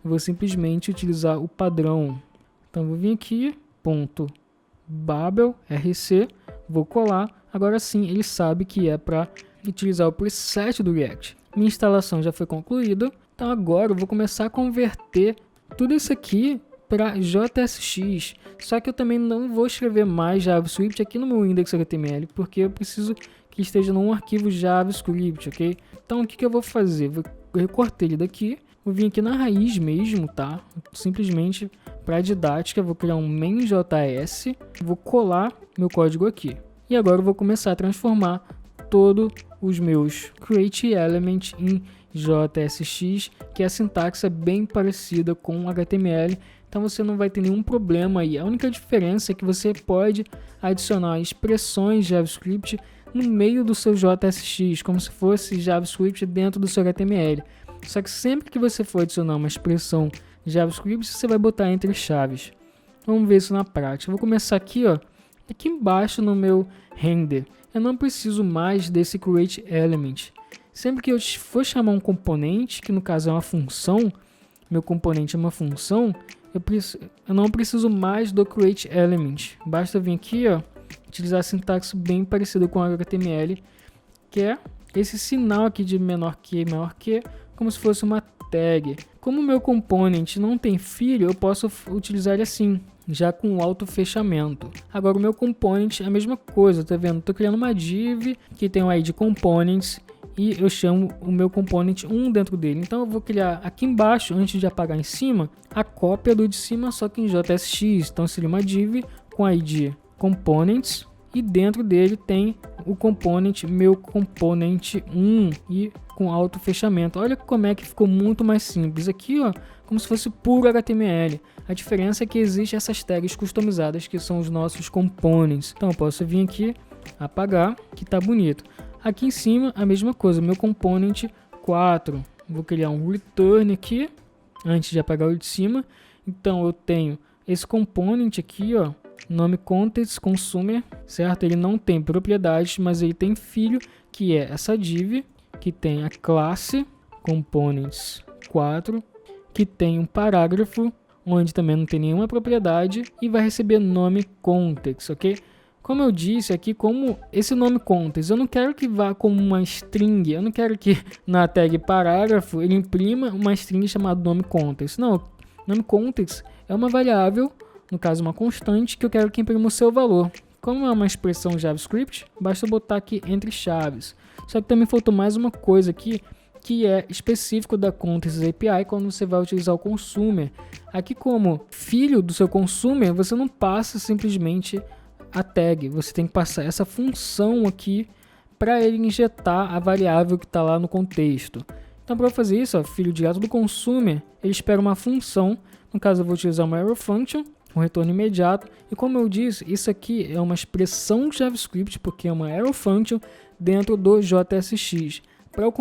eu vou simplesmente utilizar o padrão. Então vou vir aqui, .babelrc, vou colar. Agora sim, ele sabe que é para utilizar o preset do React. Minha instalação já foi concluída, então agora eu vou começar a converter tudo isso aqui para JSX, só que eu também não vou escrever mais JavaScript aqui no meu index.html, porque eu preciso que esteja num arquivo JavaScript, ok? Então o que eu vou fazer? Vou recortar ele daqui, vou vir aqui na raiz mesmo, tá? Simplesmente para didática, vou criar um main.js, vou colar meu código aqui. E agora eu vou começar a transformar todos os meus create element em JSX, que a sintaxe é bem parecida com HTML, então você não vai ter nenhum problema aí. A única diferença é que você pode adicionar expressões JavaScript no meio do seu JSX, como se fosse JavaScript dentro do seu HTML. Só que sempre que você for adicionar uma expressão JavaScript, você vai botar entre chaves. Vamos ver isso na prática. Vou começar aqui, ó, aqui embaixo no meu render. Eu não preciso mais desse create element. Sempre que eu for chamar um componente, que no caso é uma função, meu componente é uma função, eu não preciso mais do create element. Basta vir aqui, ó, utilizar a sintaxe bem parecida com o HTML, que é esse sinal aqui de menor que, como se fosse uma tag. Como o meu component não tem filho, eu posso utilizar ele assim, já com auto fechamento. Agora o meu component é a mesma coisa, tá vendo? Estou criando uma div que tem o ID components e eu chamo o meu component 1 dentro dele. Então eu vou criar aqui embaixo, antes de apagar em cima, a cópia do de cima, só que em JSX. Então seria uma div com ID components e dentro dele tem o component meu component 1 e com auto fechamento. Olha como é que ficou muito mais simples. Aqui, ó, como se fosse puro HTML. A diferença é que existem essas tags customizadas que são os nossos components. Então eu posso vir aqui, apagar, que tá bonito. Aqui em cima a mesma coisa, meu component 4. Vou criar um return aqui, antes de apagar o de cima. Então eu tenho esse component aqui, ó, nome context consumer, certo? Ele não tem propriedades, mas ele tem filho, que é essa div, que tem a classe components 4, que tem um parágrafo, onde também não tem nenhuma propriedade, e vai receber nome context, ok? Como eu disse aqui, como esse nome context, eu não quero que vá como uma string, eu não quero que na tag parágrafo ele imprima uma string chamada nome context. Não, nome context é uma variável, no caso uma constante, que eu quero que imprima o seu valor. Como é uma expressão JavaScript, basta botar aqui entre chaves. Só que também faltou mais uma coisa aqui, que é específico da Context API quando você vai utilizar o consumer. Aqui, como filho do seu consumer, você não passa simplesmente a tag, você tem que passar essa função aqui para ele injetar a variável que está lá no contexto. Então, para fazer isso, filho direto do consumer, ele espera uma função. No caso, eu vou utilizar uma arrow function, um retorno imediato. E como eu disse, isso aqui é uma expressão JavaScript, porque é uma arrow function dentro do JSX. Para eu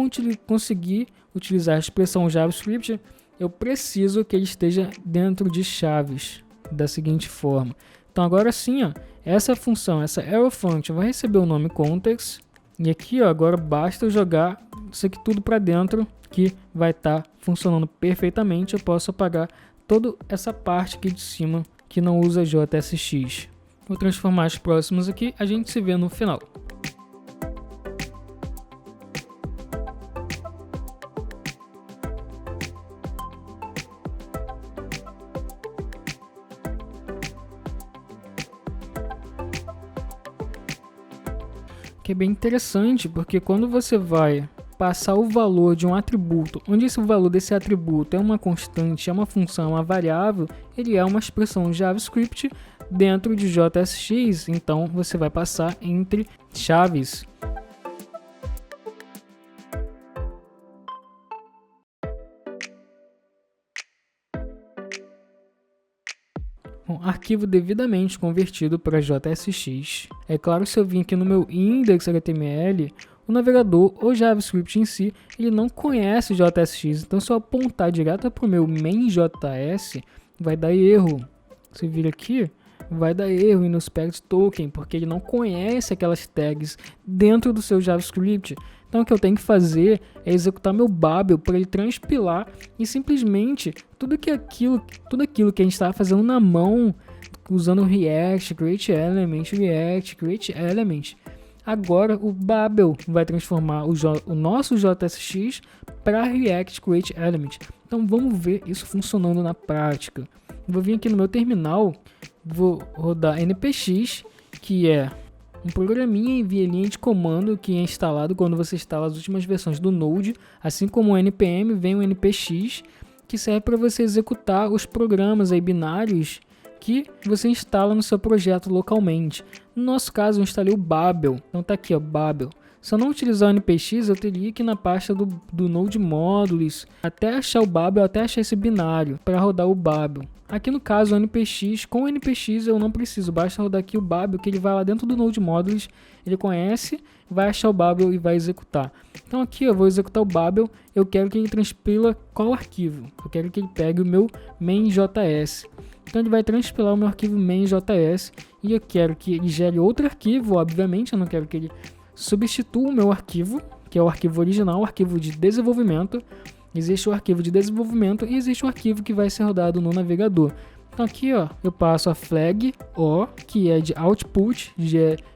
conseguir utilizar a expressão JavaScript, eu preciso que ele esteja dentro de chaves, da seguinte forma. Então agora sim, essa função, essa arrow function vai receber o nome context. E aqui agora basta eu jogar isso aqui tudo para dentro, que vai estar funcionando perfeitamente. Eu posso apagar toda essa parte aqui de cima que não usa JSX. Vou transformar as próximas aqui, a gente se vê no final. Que é bem interessante, porque quando você vai passar o valor de um atributo, onde esse valor desse atributo é uma constante, é uma função, é uma variável, ele é uma expressão JavaScript dentro de JSX, então você vai passar entre chaves. Bom, arquivo devidamente convertido para JSX. É claro, se eu vim aqui no meu index.html, o navegador ou JavaScript em si, ele não conhece o JSX. Então, se eu apontar direto para o meu main.js, vai dar erro. Você vira aqui, vai dar erro no inspect token, porque ele não conhece aquelas tags dentro do seu JavaScript. Então, o que eu tenho que fazer é executar meu Babel para ele transpilar e simplesmente tudo aquilo que a gente estava fazendo na mão, usando React, Create Element. Agora o Babel vai transformar o nosso JSX para React Create Element. Então vamos ver isso funcionando na prática. Vou vir aqui no meu terminal, vou rodar npx, que é um programinha via linha de comando que é instalado quando você instala as últimas versões do Node. Assim como o npm, vem o npx, que serve para você executar os programas aí binários que você instala no seu projeto localmente. No nosso caso, eu instalei o Babel. Então tá aqui, ó, Babel. Se eu não utilizar o npx, eu teria que ir na pasta do Node Modules, até achar o Babel, até achar esse binário para rodar o Babel. Aqui no caso, o npx, com o npx eu não preciso, basta rodar aqui o Babel, que ele vai lá dentro do Node Modules, ele conhece, vai achar o Babel e vai executar. Então aqui eu vou executar o Babel, eu quero que ele transpila qual arquivo? Eu quero que ele pegue o meu main.js. Então ele vai transpilar o meu arquivo main.js e eu quero que ele gere outro arquivo, obviamente, eu não quero que ele substitua o meu arquivo, que é o arquivo original, o arquivo de desenvolvimento. Existe o arquivo de desenvolvimento e existe o arquivo que vai ser rodado no navegador. Então aqui, ó, eu passo a flag O, que é de output,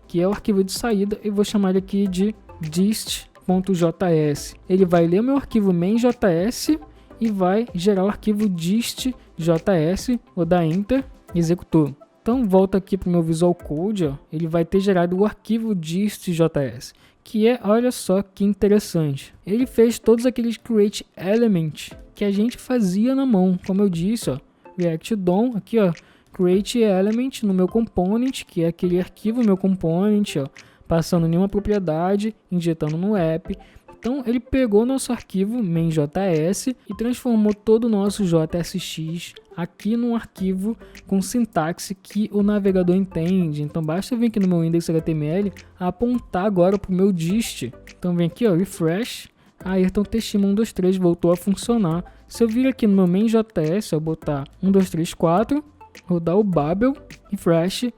que é o arquivo de saída, e vou chamar ele aqui de dist.js. Ele vai ler o meu arquivo main.js e vai gerar o arquivo dist.js, vou dar enter, executou. Então volta aqui para o meu Visual Code, ó, ele vai ter gerado o arquivo dist.js, que é, olha só que interessante, ele fez todos aqueles create element que a gente fazia na mão, como eu disse, ó, React DOM, aqui ó, create element no meu component, que é aquele arquivo meu component, ó, passando nenhuma propriedade, injetando no app. Então ele pegou nosso arquivo main.js e transformou todo o nosso JSX aqui num arquivo com sintaxe que o navegador entende. Então basta vir aqui no meu index.html apontar agora para o meu dist. Então vem aqui, ó, refresh, Ayrton Teshima 123 voltou a funcionar. Se eu vir aqui no meu main.js, eu botar 1, 2, 3, 4, rodar o Babel, refresh,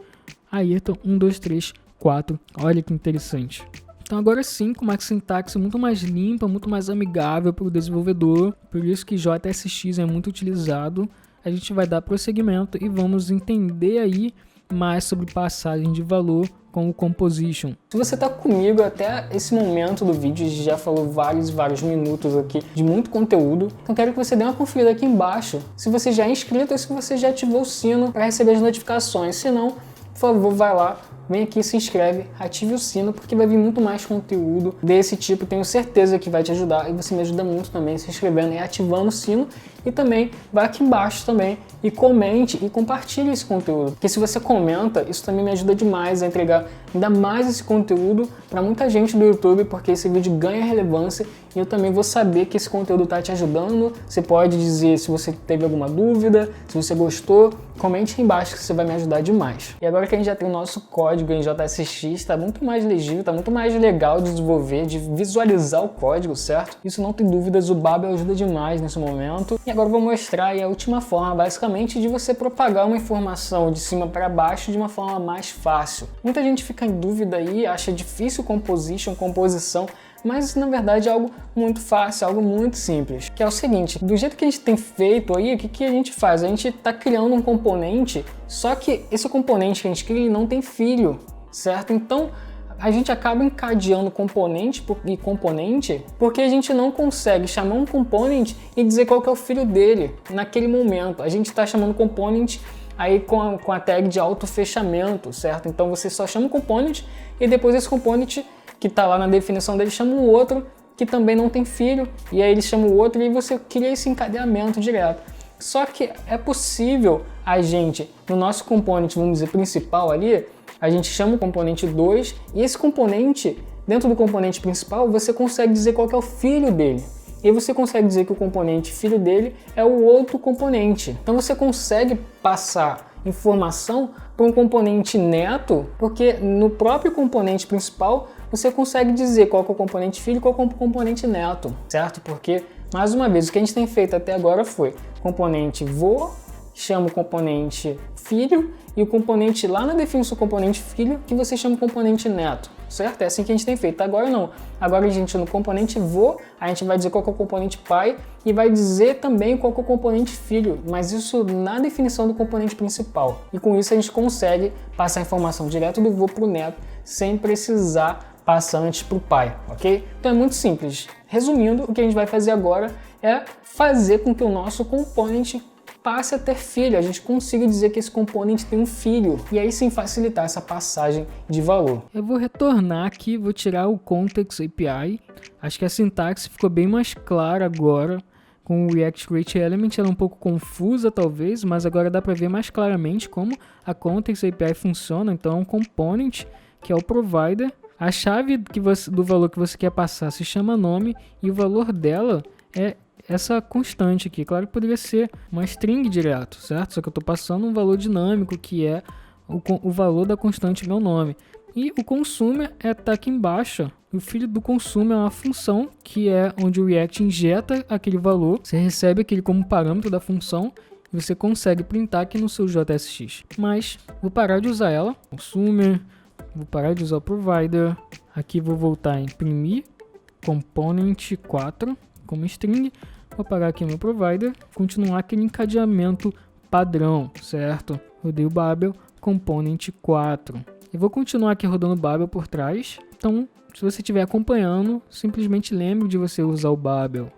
Ayrton 1, 2, 3, 4. Olha que interessante. Então agora sim, com uma sintaxe muito mais limpa, muito mais amigável para o desenvolvedor, por isso que JSX é muito utilizado, a gente vai dar prosseguimento e vamos entender aí mais sobre passagem de valor com o Composition. Se você está comigo até esse momento do vídeo, já falou vários minutos aqui de muito conteúdo, então quero que você dê uma conferida aqui embaixo, se você já é inscrito ou se você já ativou o sino para receber as notificações, se não, por favor, vai lá, vem aqui, se inscreve, ative o sino, porque vai vir muito mais conteúdo desse tipo. Tenho certeza que vai te ajudar e você me ajuda muito também se inscrevendo e ativando o sino. E também vai aqui embaixo também e comente e compartilhe esse conteúdo. Porque se você comenta, isso também me ajuda demais a entregar ainda mais esse conteúdo para muita gente do YouTube, porque esse vídeo ganha relevância e eu também vou saber que esse conteúdo está te ajudando. Você pode dizer se você teve alguma dúvida, se você gostou, comente aí embaixo que você vai me ajudar demais. E agora que a gente já tem o nosso código em JSX, está muito mais legível, está muito mais legal de desenvolver, de visualizar o código, certo? Isso não tem dúvidas, o Babel ajuda demais nesse momento. E agora eu vou mostrar aí a última forma, basicamente, de você propagar uma informação de cima para baixo de uma forma mais fácil. Muita gente fica em dúvida aí, acha difícil composição, mas na verdade é algo muito fácil, algo muito simples, que é o seguinte: do jeito que a gente tem feito aí, o que a gente faz? A gente está criando um componente, só que esse componente que a gente cria ele não tem filho, certo? Então a gente acaba encadeando componente e componente porque a gente não consegue chamar um component e dizer qual que é o filho dele naquele momento. A gente está chamando component aí com a tag de autofechamento, certo? Então você só chama um component e depois esse component que está lá na definição dele chama um outro que também não tem filho, e aí ele chama o outro e você cria esse encadeamento direto. Só que é possível a gente, no nosso componente, vamos dizer, principal ali, a gente chama o componente 2 e esse componente, dentro do componente principal, você consegue dizer qual que é o filho dele. E aí você consegue dizer que o componente filho dele é o outro componente. Então você consegue passar informação para um componente neto, porque no próprio componente principal você consegue dizer qual que é o componente filho e qual que é o componente neto, certo? Porque, mais uma vez, o que a gente tem feito até agora foi componente vô, chama o componente filho, e o componente lá na definição do componente filho que você chama o componente neto, certo? É assim que a gente tem feito. Agora não. Agora a gente no componente vô, a gente vai dizer qual que é o componente pai e vai dizer também qual que é o componente filho, mas isso na definição do componente principal. E com isso a gente consegue passar a informação direto do vô para o neto sem precisar passar antes para o pai, ok? Então é muito simples. Resumindo, o que a gente vai fazer agora é fazer com que o nosso componente passe a ter filho, a gente consiga dizer que esse componente tem um filho, e aí sim facilitar essa passagem de valor. Eu vou retornar aqui, vou tirar o Context API, acho que a sintaxe ficou bem mais clara agora, com o React Create Element, ela é um pouco confusa talvez, mas agora dá para ver mais claramente como a Context API funciona. Então é um component, que é o provider, a chave do valor que você quer passar se chama nome, e o valor dela é essa constante aqui. Claro que poderia ser uma string direto, certo? Só que eu estou passando um valor dinâmico que é o valor da constante meu nome. E o consumer tá aqui embaixo. O filho do consumer é uma função que é onde o React injeta aquele valor. Você recebe aquele como parâmetro da função e você consegue printar aqui no seu JSX. Mas vou parar de usar ela. Consumer, vou parar de usar o provider. Aqui vou voltar a imprimir component 4 como string. Vou parar aqui meu provider, continuar aquele encadeamento padrão, certo? Rodei o Babel, component 4. E vou continuar aqui rodando o Babel por trás. Então, se você estiver acompanhando, simplesmente lembre de você usar o Babel,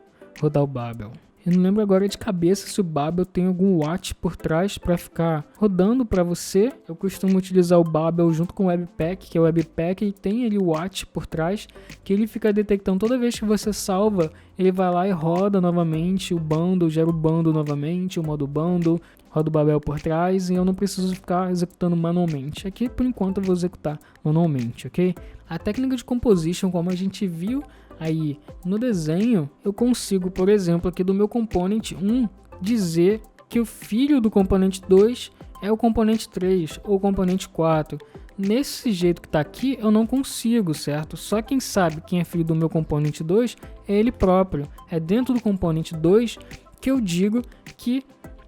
rodar o Babel. Eu não lembro agora de cabeça se o Babel tem algum watch por trás para ficar rodando para você. Eu costumo utilizar o Babel junto com o Webpack, que é o Webpack e tem ali o watch por trás, que ele fica detectando toda vez que você salva, ele vai lá e roda novamente o bundle, gera o bundle novamente, o modo bundle, roda o Babel por trás e eu não preciso ficar executando manualmente. Aqui, por enquanto, eu vou executar manualmente, ok? A técnica de composition, como a gente viu aí no desenho, eu consigo, por exemplo, aqui do meu componente 1, dizer que o filho do componente 2 é o componente 3 ou o componente 4. Nesse jeito que está aqui, eu não consigo, certo? Só quem sabe quem é filho do meu componente 2 é ele próprio. É dentro do componente 2 que eu digo que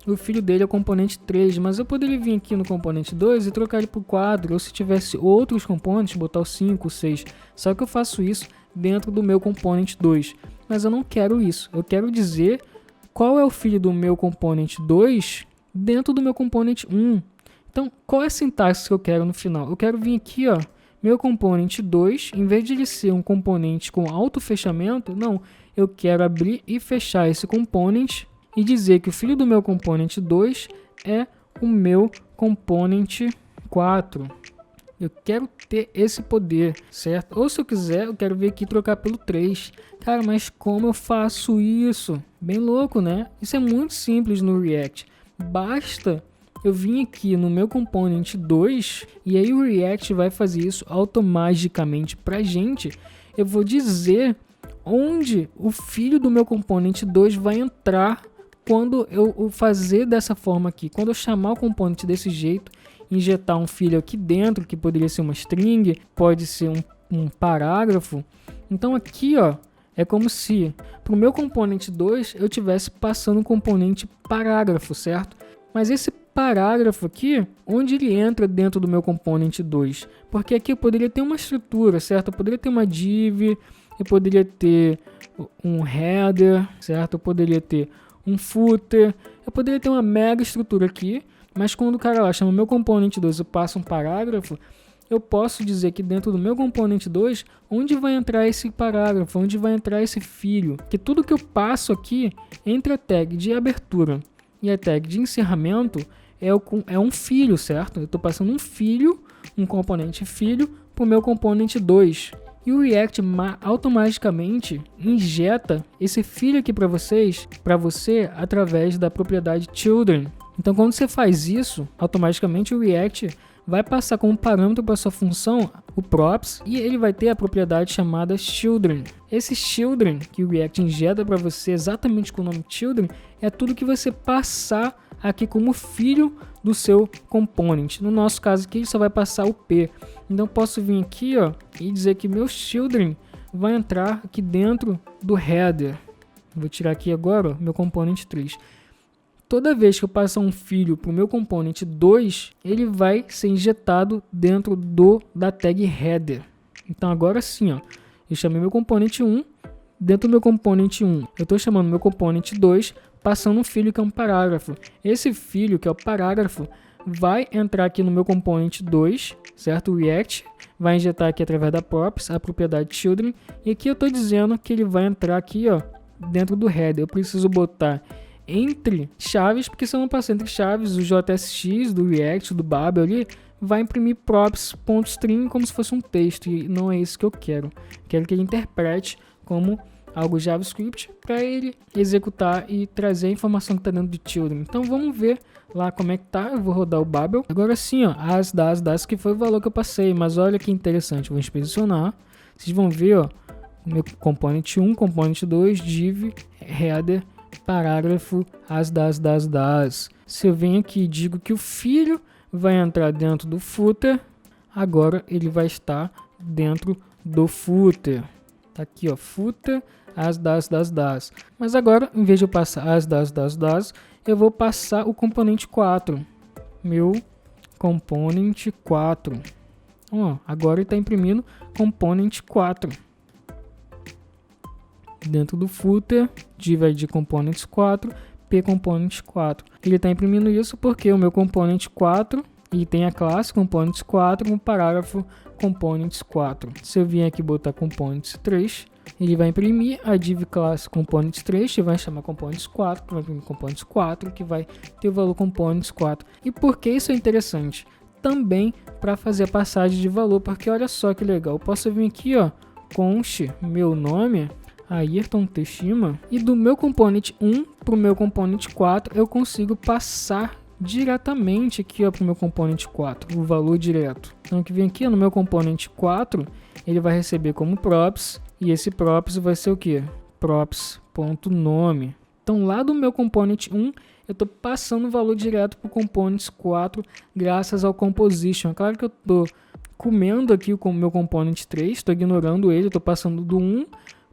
o filho dele é o componente 3, mas eu poderia vir aqui no componente 2 e trocar ele por 4, ou se tivesse outros componentes, botar o 5, o 6. Só que eu faço isso dentro do meu componente 2, mas eu não quero isso. Eu quero dizer qual é o filho do meu componente 2 dentro do meu componente 1. Então, qual é a sintaxe que eu quero no final? Eu quero vir aqui, ó, meu componente 2, em vez de ele ser um componente com autofechamento, não, eu quero abrir e fechar esse componente e dizer que o filho do meu componente 2 é o meu componente 4. Eu quero ter esse poder, certo? Ou se eu quiser, eu quero vir aqui trocar pelo 3. Cara, mas como eu faço isso? Bem louco, né? Isso é muito simples no React. Basta eu vir aqui no meu componente 2 e aí o React vai fazer isso automaticamente pra gente. Eu vou dizer onde o filho do meu componente 2 vai entrar quando eu fazer dessa forma aqui. Quando eu chamar o componente desse jeito, injetar um filho aqui dentro, que poderia ser uma string, pode ser um parágrafo. Então aqui, ó, é como se para o meu componente 2 eu estivesse passando um componente parágrafo, certo? Mas esse parágrafo aqui, onde ele entra dentro do meu componente 2? Porque aqui eu poderia ter uma estrutura, certo? Eu poderia ter uma div, eu poderia ter um header, certo? Eu poderia ter um footer, eu poderia ter uma mega estrutura aqui, mas quando o cara lá chama meu componente 2 e passa um parágrafo, eu posso dizer que dentro do meu componente 2, onde vai entrar esse parágrafo, onde vai entrar esse filho, que tudo que eu passo aqui entre a tag de abertura e a tag de encerramento é um filho, certo? Eu estou passando um filho, um componente filho, para o meu componente 2. E o React automaticamente injeta esse filho aqui para você, através da propriedade children. Então, quando você faz isso, automaticamente o React vai passar como parâmetro para sua função o props e ele vai ter a propriedade chamada children. Esse children que o React injeta para você exatamente com o nome children é tudo que você passar aqui como filho do seu component. No nosso caso aqui, ele só vai passar o P. Então, eu posso vir aqui, ó, e dizer que meu children vai entrar aqui dentro do header. Vou tirar aqui agora, ó, meu componente 3. Toda vez que eu passar um filho para o meu componente 2, ele vai ser injetado dentro da tag header. Então agora sim, ó, eu chamei meu componente 1, dentro do meu componente 1, eu estou chamando meu componente 2, passando um filho que é um parágrafo. Esse filho, que é o parágrafo, vai entrar aqui no meu componente 2, certo? O React vai injetar aqui através da props, a propriedade children, e aqui eu estou dizendo que ele vai entrar aqui, ó, dentro do header. Eu preciso botar entre chaves, porque se eu não passar entre chaves, o JSX do React, do Babel ali, vai imprimir props.string como se fosse um texto, e não é isso que eu quero. Quero que ele interprete como algo JavaScript para ele executar e trazer a informação que está dentro de children. Então vamos ver lá como é que tá. Eu vou rodar o Babel. Agora sim, ó, as que foi o valor que eu passei, mas olha que interessante, vou inspecionar. Vocês vão ver, ó, o meu componente 1, componente 2, div, header, parágrafo, das. Se eu venho aqui e digo que o filho vai entrar dentro do footer, agora ele vai estar dentro do footer. Tá aqui, ó, footer, das. Mas agora, em vez de eu passar as das, eu vou passar o componente 4. Meu componente 4. Ó, agora ele está imprimindo componente 4. Dentro do footer, div de components 4, p component 4. Ele está imprimindo isso porque o meu componente 4, e tem a classe components 4 com parágrafo components 4. Se eu vier aqui botar components 3, ele vai imprimir a div class components 3, que vai chamar components 4, que vai imprimir components 4, que vai ter o valor components 4. E por que isso é interessante? Também para fazer a passagem de valor, porque olha só que legal. Eu posso vir aqui, ó, const meu nome, Ayrton Teshima, e do meu componente 1 para o meu componente 4 eu consigo passar diretamente aqui para o meu componente 4 o valor direto. Então que vem aqui no meu componente 4, ele vai receber como props, e esse props vai ser o que? Props.nome. Então lá do meu componente 1 eu estou passando o valor direto para o componente 4 graças ao composition. Claro que eu estou comendo aqui o meu componente 3, estou ignorando ele, estou passando do 1,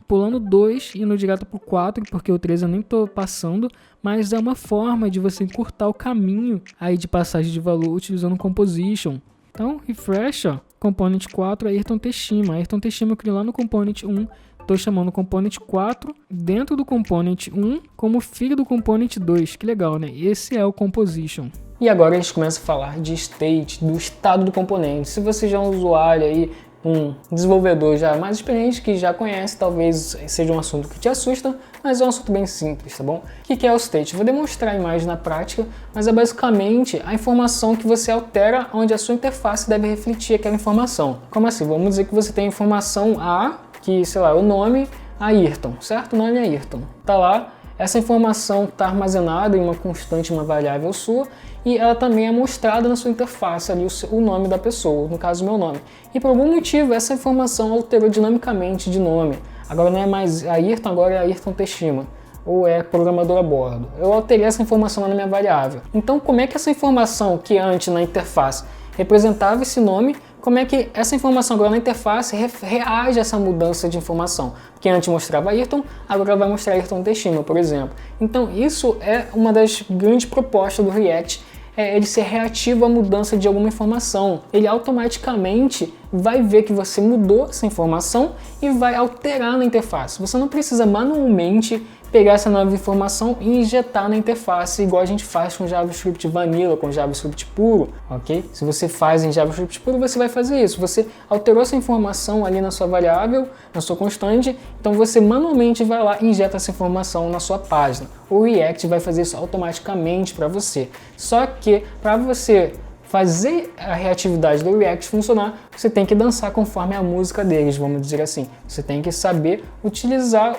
pulando 2 e indo direto para o 4, porque o 3 eu nem estou passando, mas é uma forma de você encurtar o caminho aí de passagem de valor utilizando o composition. Então, refresh, ó, componente 4, Ayrton Teshima. Ayrton Teshima eu criei lá no componente 1, estou chamando o componente 4 dentro do componente 1 como filho do componente 2. Que legal, né? Esse é o composition. E agora a gente começa a falar de state, do estado do componente. Se você já é um usuário aí um desenvolvedor já mais experiente, que já conhece, talvez seja um assunto que te assusta, mas é um assunto bem simples, tá bom? O que é o state? Vou demonstrar a imagem na prática, mas é basicamente a informação que você altera onde a sua interface deve refletir aquela informação. Como assim? Vamos dizer que você tem a informação A, que, sei lá, o nome Ayrton, certo? O nome é Ayrton. Tá lá, essa informação está armazenada em uma constante, uma variável sua, e ela também é mostrada na sua interface ali, o nome da pessoa, no caso o meu nome. E por algum motivo essa informação alterou dinamicamente de nome. Agora não é mais Ayrton, agora é Ayrton Teshima, ou é programador a bordo. Eu alterei essa informação lá na minha variável. Então como é que essa informação que antes na interface representava esse nome, como é que essa informação agora na interface reage a essa mudança de informação? Porque antes mostrava Ayrton, agora vai mostrar Ayrton Teshima, por exemplo. Então isso é uma das grandes propostas do React, é ele ser reativo à mudança de alguma informação. Ele automaticamente vai ver que você mudou essa informação e vai alterar na interface. Você não precisa manualmente pegar essa nova informação e injetar na interface, igual a gente faz com JavaScript Vanilla, com JavaScript puro, ok? Se você faz em JavaScript puro, você vai fazer isso. Você alterou essa informação ali na sua variável, na sua constante, então você manualmente vai lá e injeta essa informação na sua página. O React vai fazer isso automaticamente para você. Só que para você fazer a reatividade do React funcionar, você tem que dançar conforme a música deles, vamos dizer assim. Você tem que saber utilizar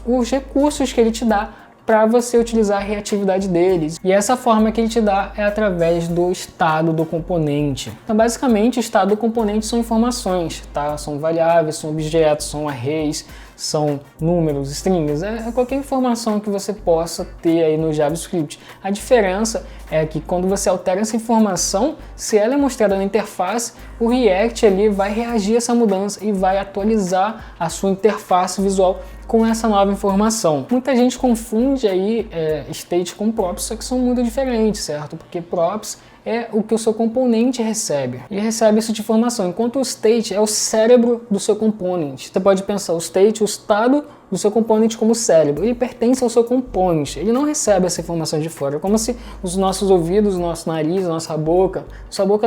os recursos que ele te dá para você utilizar a reatividade deles. E essa forma que ele te dá é através do estado do componente. Então, basicamente, o estado do componente são informações, tá? São variáveis, são objetos, são arrays, são números, strings, é qualquer informação que você possa ter aí no JavaScript. A diferença é que quando você altera essa informação, se ela é mostrada na interface, o React ali vai reagir a essa mudança e vai atualizar a sua interface visual com essa nova informação. Muita gente confunde aí state com props, só que são muito diferentes, certo? Porque props é o que o seu componente recebe. Ele recebe essa informação, enquanto o state é o cérebro do seu componente. Você pode pensar o state, o estado do seu componente como cérebro. Ele pertence ao seu componente, ele não recebe essa informação de fora. É como se os nossos ouvidos, o nosso nariz, a nossa boca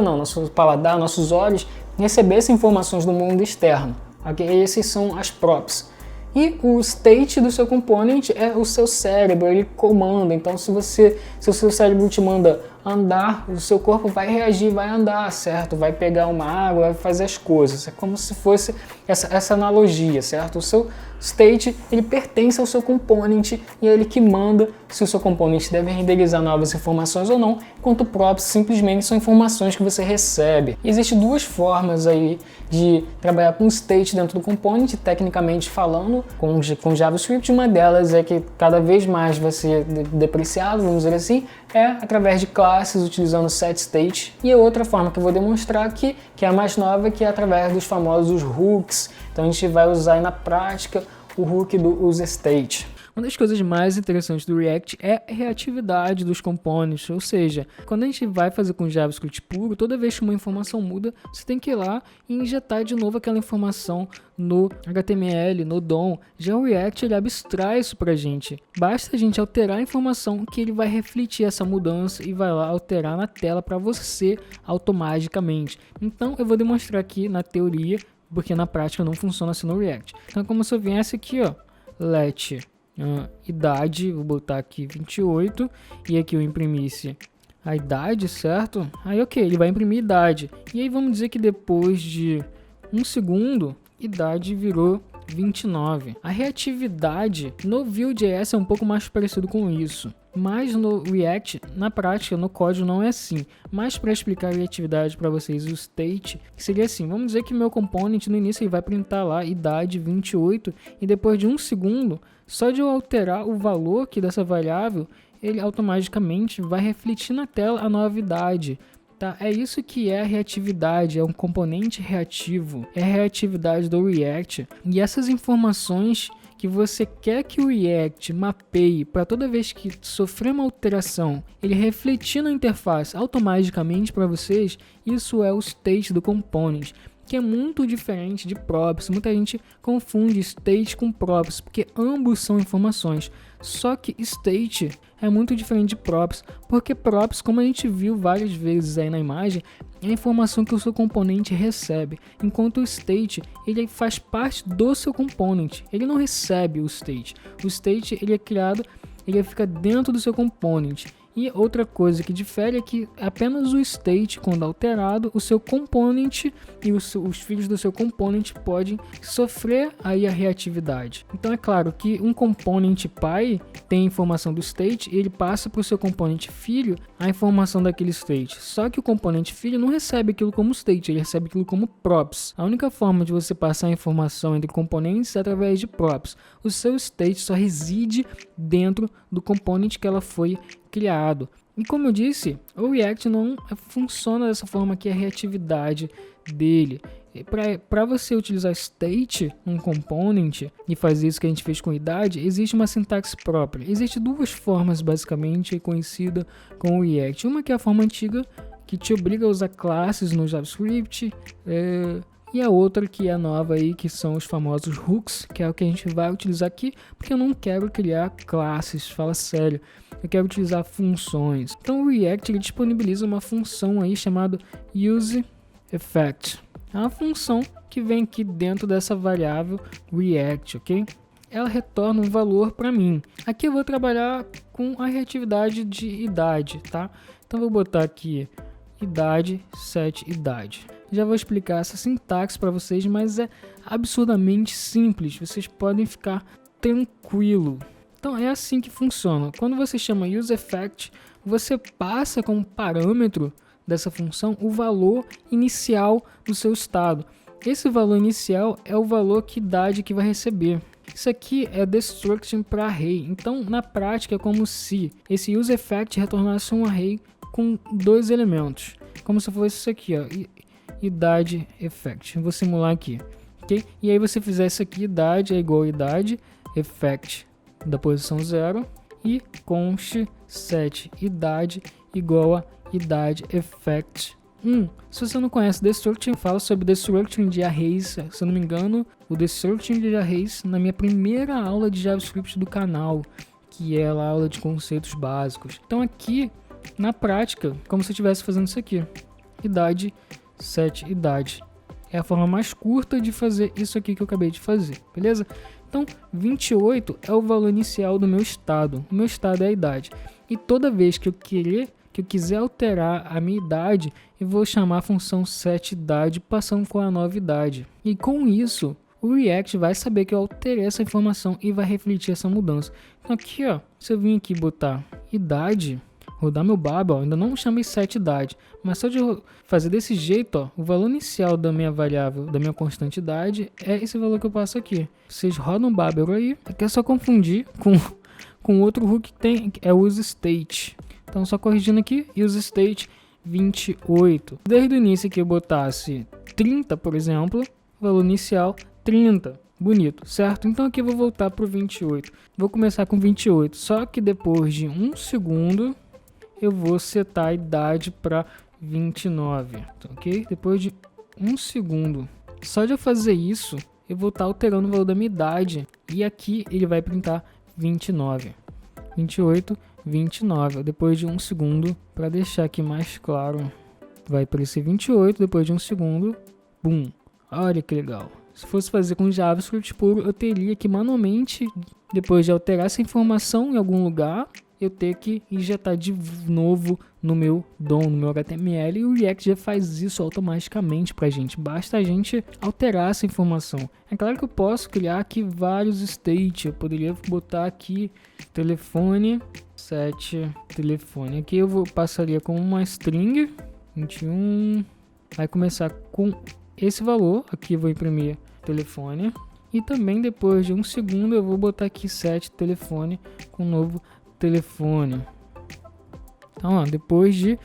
não, nosso paladar, nossos olhos recebessem informações do mundo externo. Okay? Esses são as props. E o state do seu componente é o seu cérebro, ele comanda. Então se o seu cérebro te manda andar, o seu corpo vai reagir, vai andar, certo? Vai pegar uma água, vai fazer as coisas. É como se fosse essa analogia, certo? O seu state, ele pertence ao seu componente e é ele que manda se o seu componente deve renderizar novas informações ou não, enquanto props simplesmente são informações que você recebe. E existem duas formas aí de trabalhar com state dentro do component, tecnicamente falando, com JavaScript. Uma delas é que cada vez mais vai ser depreciado, vamos dizer assim, é através de classes utilizando setState. E a outra forma que eu vou demonstrar aqui, que é a mais nova, que é através dos famosos hooks. Então a gente vai usar aí na prática o hook do useState. Uma das coisas mais interessantes do React é a reatividade dos components, ou seja, quando a gente vai fazer com JavaScript puro, toda vez que uma informação muda, você tem que ir lá e injetar de novo aquela informação no HTML, no DOM. Já o React, ele abstrai isso pra gente. Basta a gente alterar a informação que ele vai refletir essa mudança e vai lá alterar na tela para você automaticamente. Então eu vou demonstrar aqui na teoria, porque na prática não funciona assim no React. Então como se eu viesse aqui, ó, let idade, vou botar aqui 28 e aqui eu imprimisse a idade, certo? Aí ok, ele vai imprimir idade. E aí vamos dizer que depois de 1 segundo, idade virou 29. A reatividade no Vue.js é um pouco mais parecido com isso. Mas no React, na prática, no código não é assim. Mas para explicar a reatividade para vocês, o state seria assim. Vamos dizer que meu component no início ele vai printar lá idade 28 e depois de 1 segundo, só de eu alterar o valor aqui dessa variável, ele automaticamente vai refletir na tela a nova idade. Tá? É isso que é a reatividade, é um componente reativo, é a reatividade do React. E essas informações que você quer que o React mapeie para toda vez que sofrer uma alteração, ele refletir na interface automaticamente para vocês, isso é o state do component, que é muito diferente de props. Muita gente confunde state com props, porque ambos são informações. Só que state é muito diferente de props, porque props, como a gente viu várias vezes aí na imagem, é a informação que o seu componente recebe, enquanto o state ele faz parte do seu componente, ele não recebe o state. O state ele é criado, ele fica dentro do seu componente. E outra coisa que difere é que apenas o state, quando alterado, o seu component e os filhos do seu component podem sofrer aí a reatividade. Então é claro que um component pai tem a informação do state e ele passa para o seu component filho a informação daquele state. Só que o component filho não recebe aquilo como state, ele recebe aquilo como props. A única forma de você passar a informação entre componentes é através de props. O seu state só reside dentro do component que ela foi criado. E como eu disse, o React não funciona dessa forma aqui, a reatividade dele. Para você utilizar state, um component, e fazer isso que a gente fez com idade, existe uma sintaxe própria. Existem duas formas basicamente conhecidas com o React. Uma que é a forma antiga, que te obriga a usar classes no JavaScript, e a outra que é a nova aí, que são os famosos hooks, que é o que a gente vai utilizar aqui, porque eu não quero criar classes, fala sério. Eu quero utilizar funções. Então o React ele disponibiliza uma função aí chamada useEffect. É uma função que vem aqui dentro dessa variável React, ok? Ela retorna um valor para mim. Aqui eu vou trabalhar com a reatividade de idade, tá? Então vou botar aqui idade, set idade. Já vou explicar essa sintaxe para vocês, mas é absurdamente simples. Vocês podem ficar tranquilo. Então é assim que funciona. Quando você chama useEffect, você passa como parâmetro dessa função o valor inicial do seu estado. Esse valor inicial é o valor que idade que vai receber. Isso aqui é destruction para array. Então na prática é como se esse useEffect retornasse um array com dois elementos. Como se fosse isso aqui, ó, idade effect. Vou simular aqui, ok? E aí você fizer isso aqui, idade é igual a idade effect da posição 0 e const set idade igual a idade effect 1. Se você não conhece Destruction, fala sobre Destruction de arrays, se eu não me engano, o Destruction de arrays na minha primeira aula de JavaScript do canal, que é a aula de conceitos básicos. Então aqui, na prática, como se eu estivesse fazendo isso aqui, idade set idade. É a forma mais curta de fazer isso aqui que eu acabei de fazer, beleza? Então, 28 é o valor inicial do meu estado. O meu estado é a idade. E toda vez que eu quiser alterar a minha idade, eu vou chamar a função setIdade passando com a nova idade. E com isso, o React vai saber que eu alterei essa informação e vai refletir essa mudança. Então aqui, ó, se eu vim aqui botar idade, rodar meu Babel, ainda não chamei setIdade, mas só de fazer desse jeito, ó, o valor inicial da minha variável, da minha constante idade, é esse valor que eu passo aqui. Vocês rodam o Babel aí, aqui é só confundir com outro hook que tem, que é o useState. Então só corrigindo aqui, useState 28. Desde o início aqui eu botasse 30, por exemplo, valor inicial 30. Bonito, certo? Então aqui eu vou voltar para o 28. Vou começar com 28, só que depois de 1 segundo eu vou setar a idade para 29, ok? Depois de 1 segundo. Só de eu fazer isso, eu vou estar alterando o valor da minha idade. E aqui ele vai printar 29. 28, 29. Depois de 1 segundo, para deixar aqui mais claro, vai aparecer 28. Depois de 1 segundo, bum. Olha que legal. Se fosse fazer com JavaScript puro, eu teria que manualmente, depois de alterar essa informação em algum lugar, eu ter que injetar de novo no meu DOM, no meu HTML, e o React já faz isso automaticamente pra gente. Basta a gente alterar essa informação. É claro que eu posso criar aqui vários state. Eu poderia botar aqui telefone, set telefone. Aqui eu passaria com uma string 21. Vai começar com esse valor. Aqui eu vou imprimir telefone. E também depois de 1 segundo eu vou botar aqui set telefone com um novo telefone. Então, ó, depois de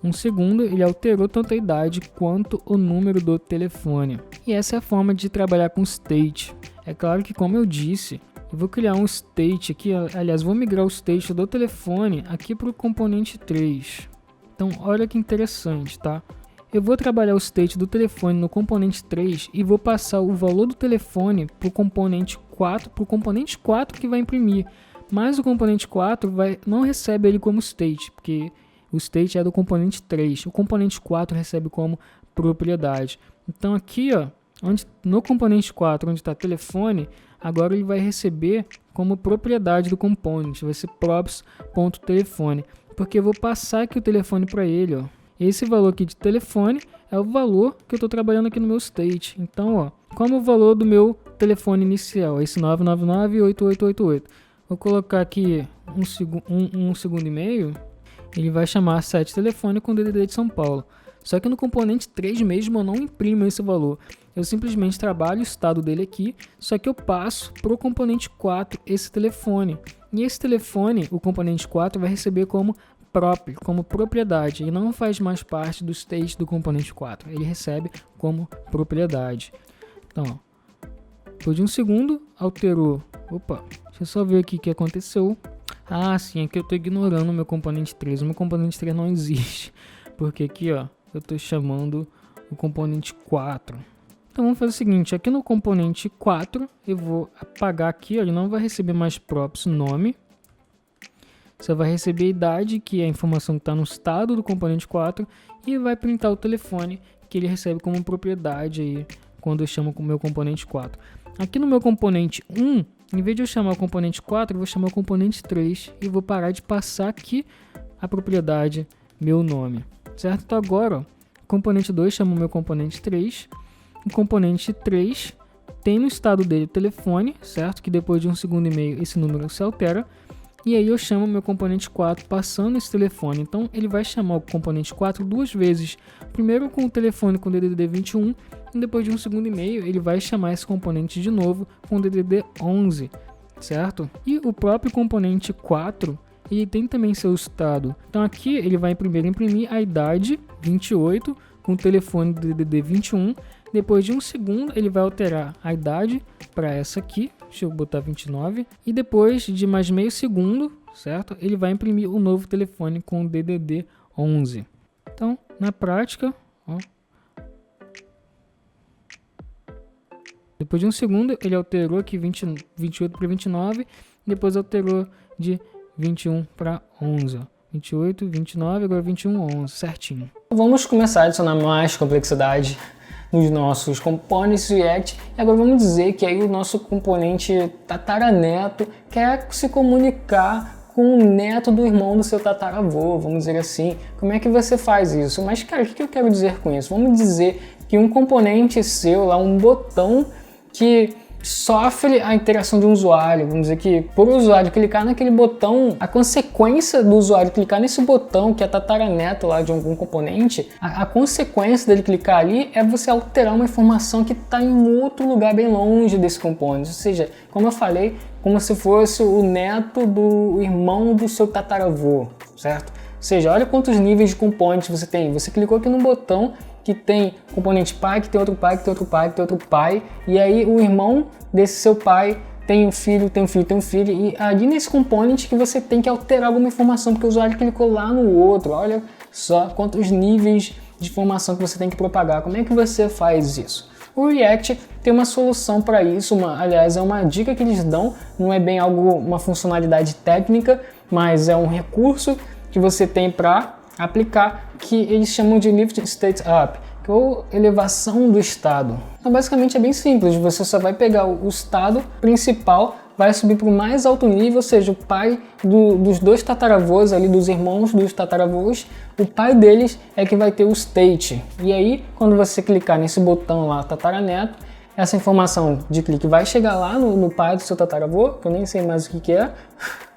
1 segundo ele alterou tanto a idade quanto o número do telefone. E essa é a forma de trabalhar com state. É claro que, como eu disse, eu vou criar um state aqui, aliás, vou migrar o state do telefone aqui para o componente 3. Então, olha que interessante, tá? eu vou trabalhar o state do telefone no componente 3 e vou passar o valor do telefone para o componente 4, que vai imprimir. Mas o componente 4 não recebe ele como state, porque o state é do componente 3. O componente 4 recebe como propriedade. Então aqui, ó, no componente 4, onde está telefone, agora ele vai receber como propriedade do componente. Vai ser props.telefone, porque eu vou passar aqui o telefone para ele, ó. Esse valor aqui de telefone é o valor que eu estou trabalhando aqui no meu state. Então, ó, como o valor do meu telefone inicial, esse 999-8888. Vou colocar aqui um segundo e meio, ele vai chamar set telefone com DDD de São Paulo. Só que no componente 3 mesmo eu não imprimo esse valor. Eu simplesmente trabalho o estado dele aqui, só que eu passo para o componente 4 esse telefone. E esse telefone, o componente 4, vai receber como próprio, como propriedade. Ele não faz mais parte do state do componente 4. Ele recebe como propriedade. Então, ó, depois de um segundo, alterou. Opa, deixa eu só ver aqui o que aconteceu. Ah, sim, aqui eu estou ignorando o meu componente 3. O meu componente 3 não existe. Porque aqui, ó, eu estou chamando o componente 4. Então vamos fazer o seguinte, aqui no componente 4, eu vou apagar aqui, ó, ele não vai receber mais props nome. Você vai receber a idade, que é a informação que está no estado do componente 4, e vai printar o telefone, que ele recebe como propriedade aí, quando eu chamo o meu componente 4. Aqui no meu componente 1, em vez de eu chamar o componente 4, eu vou chamar o componente 3 e vou parar de passar aqui a propriedade, meu nome. Certo? Então agora, ó, o componente 2 chama o meu componente 3, o componente 3 tem no estado dele o telefone, certo? Que depois de um segundo e meio esse número se altera. E aí eu chamo o meu componente 4 passando esse telefone. Então ele vai chamar o componente 4 duas vezes. Primeiro com o telefone com DDD 21 e depois de um segundo e meio ele vai chamar esse componente de novo com DDD 11, certo? E o próprio componente 4, ele tem também seu estado. Então aqui ele vai primeiro imprimir a idade 28 com o telefone DDD 21. Depois de um segundo ele vai alterar a idade para essa aqui. Deixa eu botar 29. E depois de mais meio segundo, certo? Ele vai imprimir o novo telefone com DDD 11. Então, na prática, ó, depois de um segundo, ele alterou aqui 28 para 29. Depois alterou de 21 para 11. Ó. 28, 29, agora 21, 11. Certinho. Vamos começar a adicionar mais complexidade nos nossos componentes React. E agora vamos dizer que aí o nosso componente tataraneto quer se comunicar com o neto do irmão do seu tataravô, vamos dizer assim. Como é que você faz isso? Mas, cara, o que eu quero dizer com isso? Vamos dizer que um componente seu, lá um botão que sofre a interação de um usuário, vamos dizer que por o usuário clicar naquele botão, a consequência do usuário clicar nesse botão que é tataraneto lá de algum componente, a consequência dele clicar ali é você alterar uma informação que está em um outro lugar bem longe desse componente, ou seja, como eu falei, como se fosse o neto do irmão do seu tataravô, certo? Ou seja, olha quantos níveis de componentes você tem, você clicou aqui no botão que tem componente pai, que tem outro pai, que tem outro pai, que tem outro pai, e aí o irmão desse seu pai tem um filho, tem um filho, tem um filho, e ali nesse componente que você tem que alterar alguma informação, porque o usuário clicou lá no outro. Olha só quantos níveis de informação que você tem que propagar. Como é que você faz isso? O React tem uma solução para isso, aliás, é uma dica que eles dão, não é bem algo, uma funcionalidade técnica, mas é um recurso que você tem para aplicar, que eles chamam de Lift State Up, ou elevação do estado. Então basicamente é bem simples, você só vai pegar o estado principal, vai subir para o mais alto nível, ou seja, o pai dos dois tataravôs ali, dos irmãos dos tataravôs, o pai deles é que vai ter o state. E aí, quando você clicar nesse botão lá, tataraneto, essa informação de clique vai chegar lá no pai do seu tataravô, que eu nem sei mais o que é,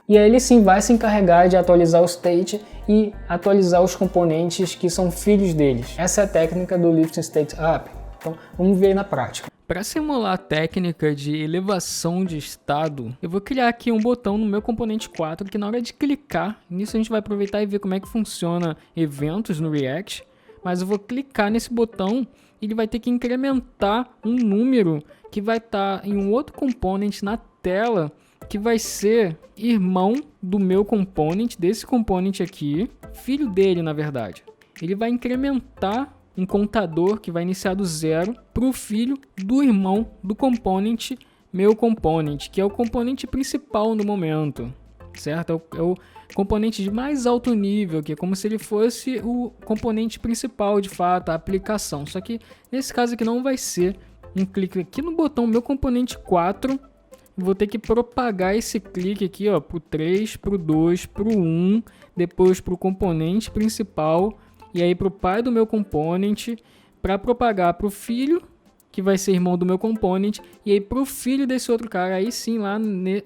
e aí ele sim vai se encarregar de atualizar o state e atualizar os componentes que são filhos deles. Essa é a técnica do Lift State Up. Então vamos ver aí na prática. Para simular a técnica de elevação de estado, eu vou criar aqui um botão no meu componente 4 que na hora de clicar, nisso a gente vai aproveitar e ver como é que funciona eventos no React, mas eu vou clicar nesse botão e ele vai ter que incrementar um número que vai estar em um outro componente na tela, que vai ser irmão do meu componente, desse componente aqui, filho dele na verdade. Ele vai incrementar um contador que vai iniciar do zero para o filho do irmão do component, meu component, que é o componente principal no momento, certo? É o componente de mais alto nível, que é como se ele fosse o componente principal, de fato, a aplicação. Só que nesse caso aqui não vai ser um clique aqui no botão meu componente 4, vou ter que propagar esse clique aqui, ó, pro 3, pro 2, pro 1, depois pro componente principal, e aí pro pai do meu componente, para propagar pro filho, que vai ser irmão do meu componente, e aí pro filho desse outro cara, aí sim lá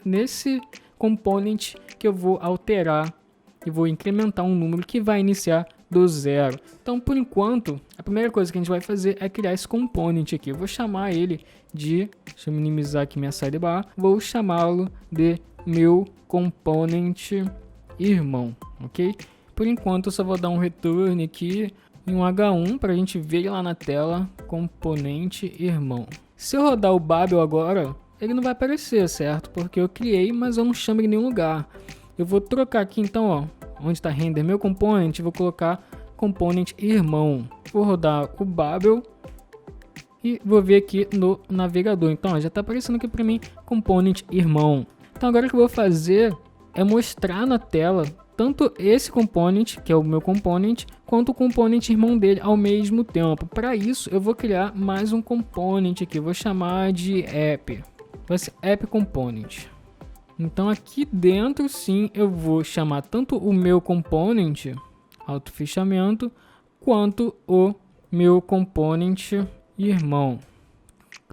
nesse component que eu vou alterar e vou incrementar um número que vai iniciar do zero. Então, por enquanto, a primeira coisa que a gente vai fazer é criar esse component aqui. Eu vou chamar ele de, deixa eu minimizar aqui minha sidebar, vou chamá-lo de meu component irmão, ok? Por enquanto, eu só vou dar um return aqui em um H1 para a gente ver lá na tela, componente irmão. Se eu rodar o Babel agora, ele não vai aparecer, certo? Porque eu criei, mas eu não chamo em nenhum lugar. Eu vou trocar aqui então, ó, onde está render meu component, vou colocar component irmão. Vou rodar o Babel e vou ver aqui no navegador. Então, ó, já está aparecendo aqui para mim component irmão. Então, agora o que eu vou fazer é mostrar na tela tanto esse component, que é o meu component, quanto o component irmão dele ao mesmo tempo. Para isso, eu vou criar mais um component aqui. Vou chamar de app. Vai ser app component. Então aqui dentro sim eu vou chamar tanto o meu component autofechamento quanto o meu component irmão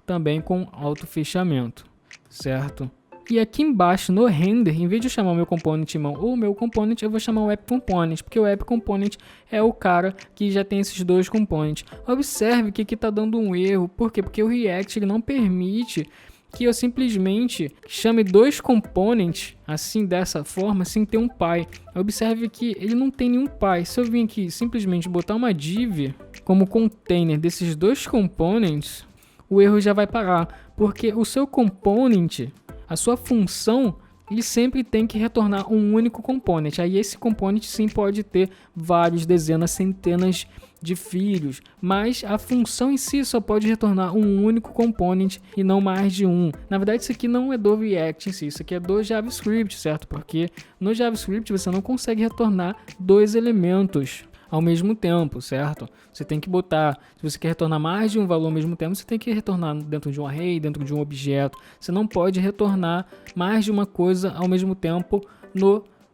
também com autofechamento, certo? E aqui embaixo no render, em vez de eu chamar o meu component irmão ou o meu component, eu vou chamar o app component, porque o app component é o cara que já tem esses dois components. Observe que aqui está dando um erro, por quê? Porque o React ele não permite que eu simplesmente chame dois components assim, dessa forma, sem ter um pai. Observe que ele não tem nenhum pai. Se eu vir aqui simplesmente botar uma div como container desses dois components, o erro já vai parar, porque o seu component, a sua função, ele sempre tem que retornar um único component. Aí esse component sim pode ter vários, dezenas, centenas de filhos, mas a função em si só pode retornar um único component e não mais de um. Na verdade, isso aqui não é do React em si, isso aqui é do JavaScript, certo? Porque no JavaScript você não consegue retornar dois elementos ao mesmo tempo, certo? Você tem que botar, se você quer retornar mais de um valor ao mesmo tempo, você tem que retornar dentro de um array, dentro de um objeto. Você não pode retornar mais de uma coisa ao mesmo tempo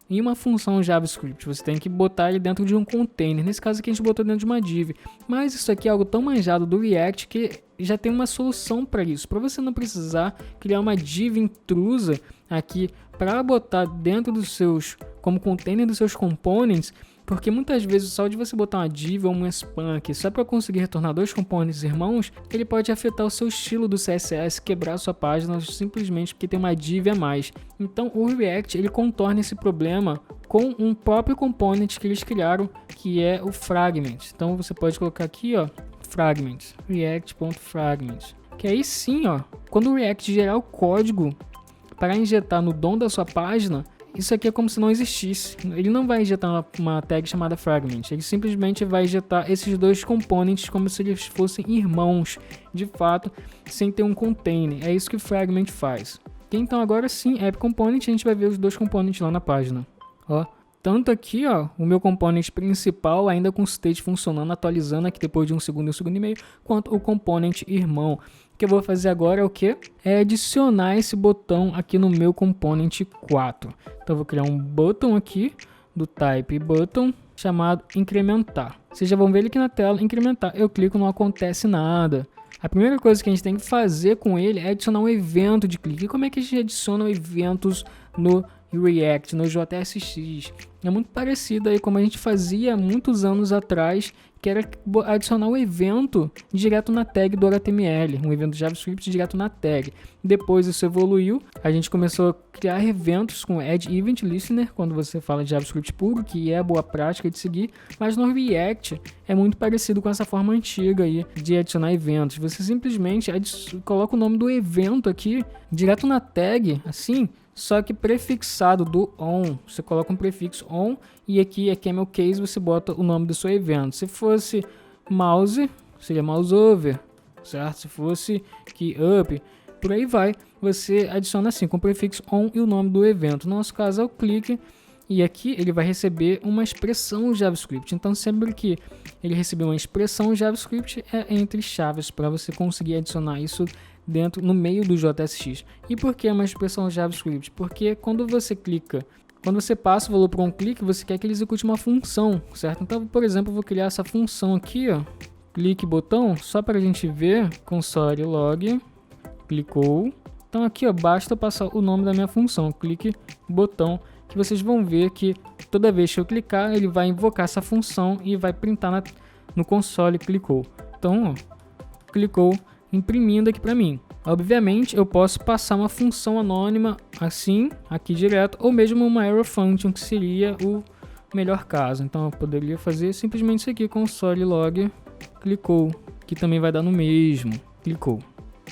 em uma função JavaScript. Você tem que botar ele dentro de um container. Nesse caso aqui a gente botou dentro de uma div. Mas isso aqui é algo tão manjado do React que já tem uma solução para isso. Para você não precisar criar uma div intrusa aqui para botar dentro dos seus, como container dos seus components. Porque muitas vezes só de você botar uma div ou um span aqui só para conseguir retornar dois componentes irmãos, ele pode afetar o seu estilo do CSS, quebrar a sua página simplesmente porque tem uma div a mais. Então o React ele contorna esse problema com um próprio component que eles criaram, que é o fragment. Então você pode colocar aqui, ó, fragment, react.fragment, que aí sim, ó, quando o React gerar o código para injetar no DOM da sua página, isso aqui é como se não existisse. Ele não vai injetar uma tag chamada fragment. Ele simplesmente vai injetar esses dois components como se eles fossem irmãos, de fato, sem ter um container. É isso que o fragment faz. Então agora sim, app component, a gente vai ver os dois components lá na página. Ó, tanto aqui, ó, o meu component principal ainda com o state funcionando, atualizando aqui depois de um segundo e meio, quanto o component irmão. O que eu vou fazer agora é o que? É adicionar esse botão aqui no meu component 4. Então eu vou criar um button aqui do type button chamado incrementar. Vocês já vão ver ele aqui na tela, incrementar. Eu clico, não acontece nada. A primeira coisa que a gente tem que fazer com ele é adicionar um evento de clique. E como é que a gente adiciona eventos no React, no JSX? É muito parecido aí como a gente fazia muitos anos atrás, que era adicionar um evento direto na tag do HTML, um evento JavaScript direto na tag. Depois isso evoluiu, a gente começou a criar eventos com Add Event Listener, quando você fala de JavaScript puro, que é a boa prática de seguir, mas no React é muito parecido com essa forma antiga aí de adicionar eventos. Você simplesmente coloca o nome do evento aqui, direto na tag, assim, só que prefixado do on. Você coloca um prefixo on e aqui é camel case, você bota o nome do seu evento. Se fosse mouse, seria mouse over, certo? Se fosse key up, por aí vai. Você adiciona assim, com o prefixo on e o nome do evento. No nosso caso é o clique. E aqui ele vai receber uma expressão JavaScript. Então, sempre que ele receber uma expressão JavaScript, é entre chaves para você conseguir adicionar isso no meio do JSX. E por que uma expressão JavaScript? Porque quando você passa o valor para um clique, você quer que ele execute uma função, certo? Então, por exemplo, eu vou criar essa função aqui, ó, clique botão, só para a gente ver, console log, clicou. Então aqui, ó, basta passar o nome da minha função, clique botão, que vocês vão ver que toda vez que eu clicar, ele vai invocar essa função e vai printar no console clicou. Então, ó, clicou, imprimindo aqui para mim. Obviamente, eu posso passar uma função anônima assim, aqui direto, ou mesmo uma arrow function, que seria o melhor caso. Então, eu poderia fazer simplesmente isso aqui, console log, clicou, que também vai dar no mesmo, clicou.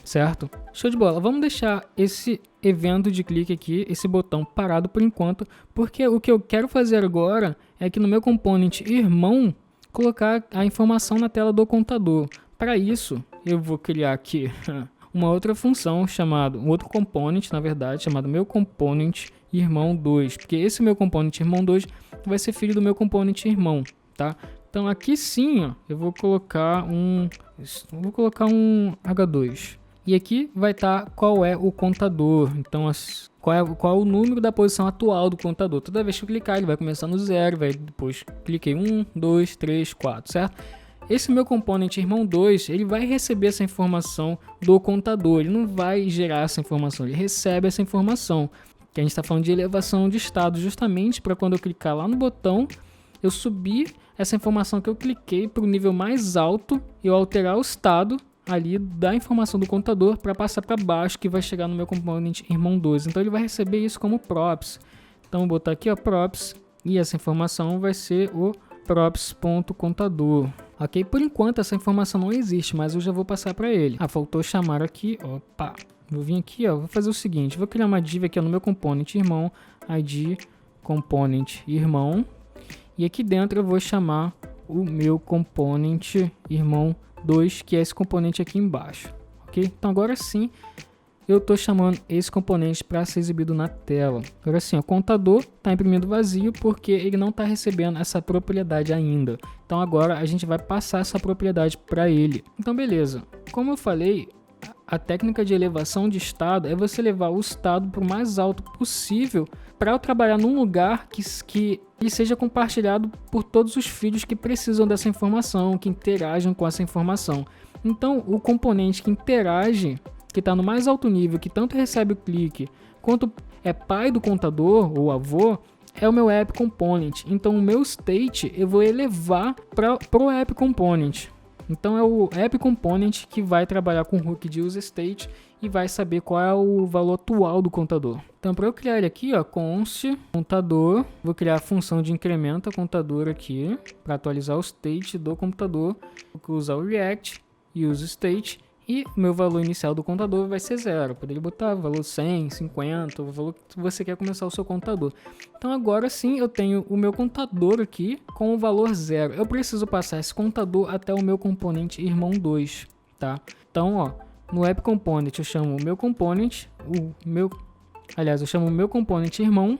Certo? Show de bola. Vamos deixar esse evento de clique aqui, esse botão parado por enquanto, porque o que eu quero fazer agora é que no meu componente irmão, colocar a informação na tela do contador. Para isso, eu vou criar aqui uma outra função um outro component, na verdade, chamado meu component irmão 2, porque esse meu component irmão 2 vai ser filho do meu component irmão, tá? Então aqui sim, ó, eu vou colocar um H2. E aqui vai estar qual é o contador. Então, qual é o número da posição atual do contador. Toda vez que eu clicar, ele vai começar no 0, depois cliquei 1, 2, 3, 4, certo? Esse meu componente irmão 2, ele vai receber essa informação do contador. Ele não vai gerar essa informação, ele recebe essa informação. Que a gente está falando de elevação de estado, justamente para quando eu clicar lá no botão, eu subir essa informação que eu cliquei para o nível mais alto e eu alterar o estado ali da informação do contador para passar para baixo, que vai chegar no meu componente irmão 2. Então ele vai receber isso como props. Então vou botar aqui, ó, props, e essa informação vai ser o props.contador. Ok? Por enquanto essa informação não existe, mas eu já vou passar para ele. Faltou chamar aqui, opa. Vou vir aqui, ó, vou fazer o seguinte, vou criar uma div aqui, ó, no meu componente irmão, id component irmão, e aqui dentro eu vou chamar o meu componente irmão 2, que é esse componente aqui embaixo, ok? Então agora sim eu estou chamando esse componente para ser exibido na tela. Agora sim, o contador está imprimindo vazio porque ele não está recebendo essa propriedade ainda. Então agora a gente vai passar essa propriedade para ele. Então beleza, como eu falei, a técnica de elevação de estado é você levar o estado para o mais alto possível para eu trabalhar num lugar que ele seja compartilhado por todos os filhos que precisam dessa informação, que interagem com essa informação. Então, o componente que interage, que está no mais alto nível, que tanto recebe o clique, quanto é pai do contador ou avô, é o meu app component. Então, o meu state eu vou elevar para o app component. Então é o app component que vai trabalhar com o hook de useState e vai saber qual é o valor atual do contador. Então para eu criar ele aqui, ó, const contador, vou criar a função de incrementa contador aqui para atualizar o state do computador. Vou usar o React e useState e o meu valor inicial do contador vai ser 0. Poderia botar valor 100, 50, o valor que você quer começar o seu contador. Então agora sim eu tenho o meu contador aqui com o valor 0. Eu preciso passar esse contador até o meu componente irmão 2, tá? Então, ó, no app component eu chamo o meu component, eu chamo o meu componente irmão,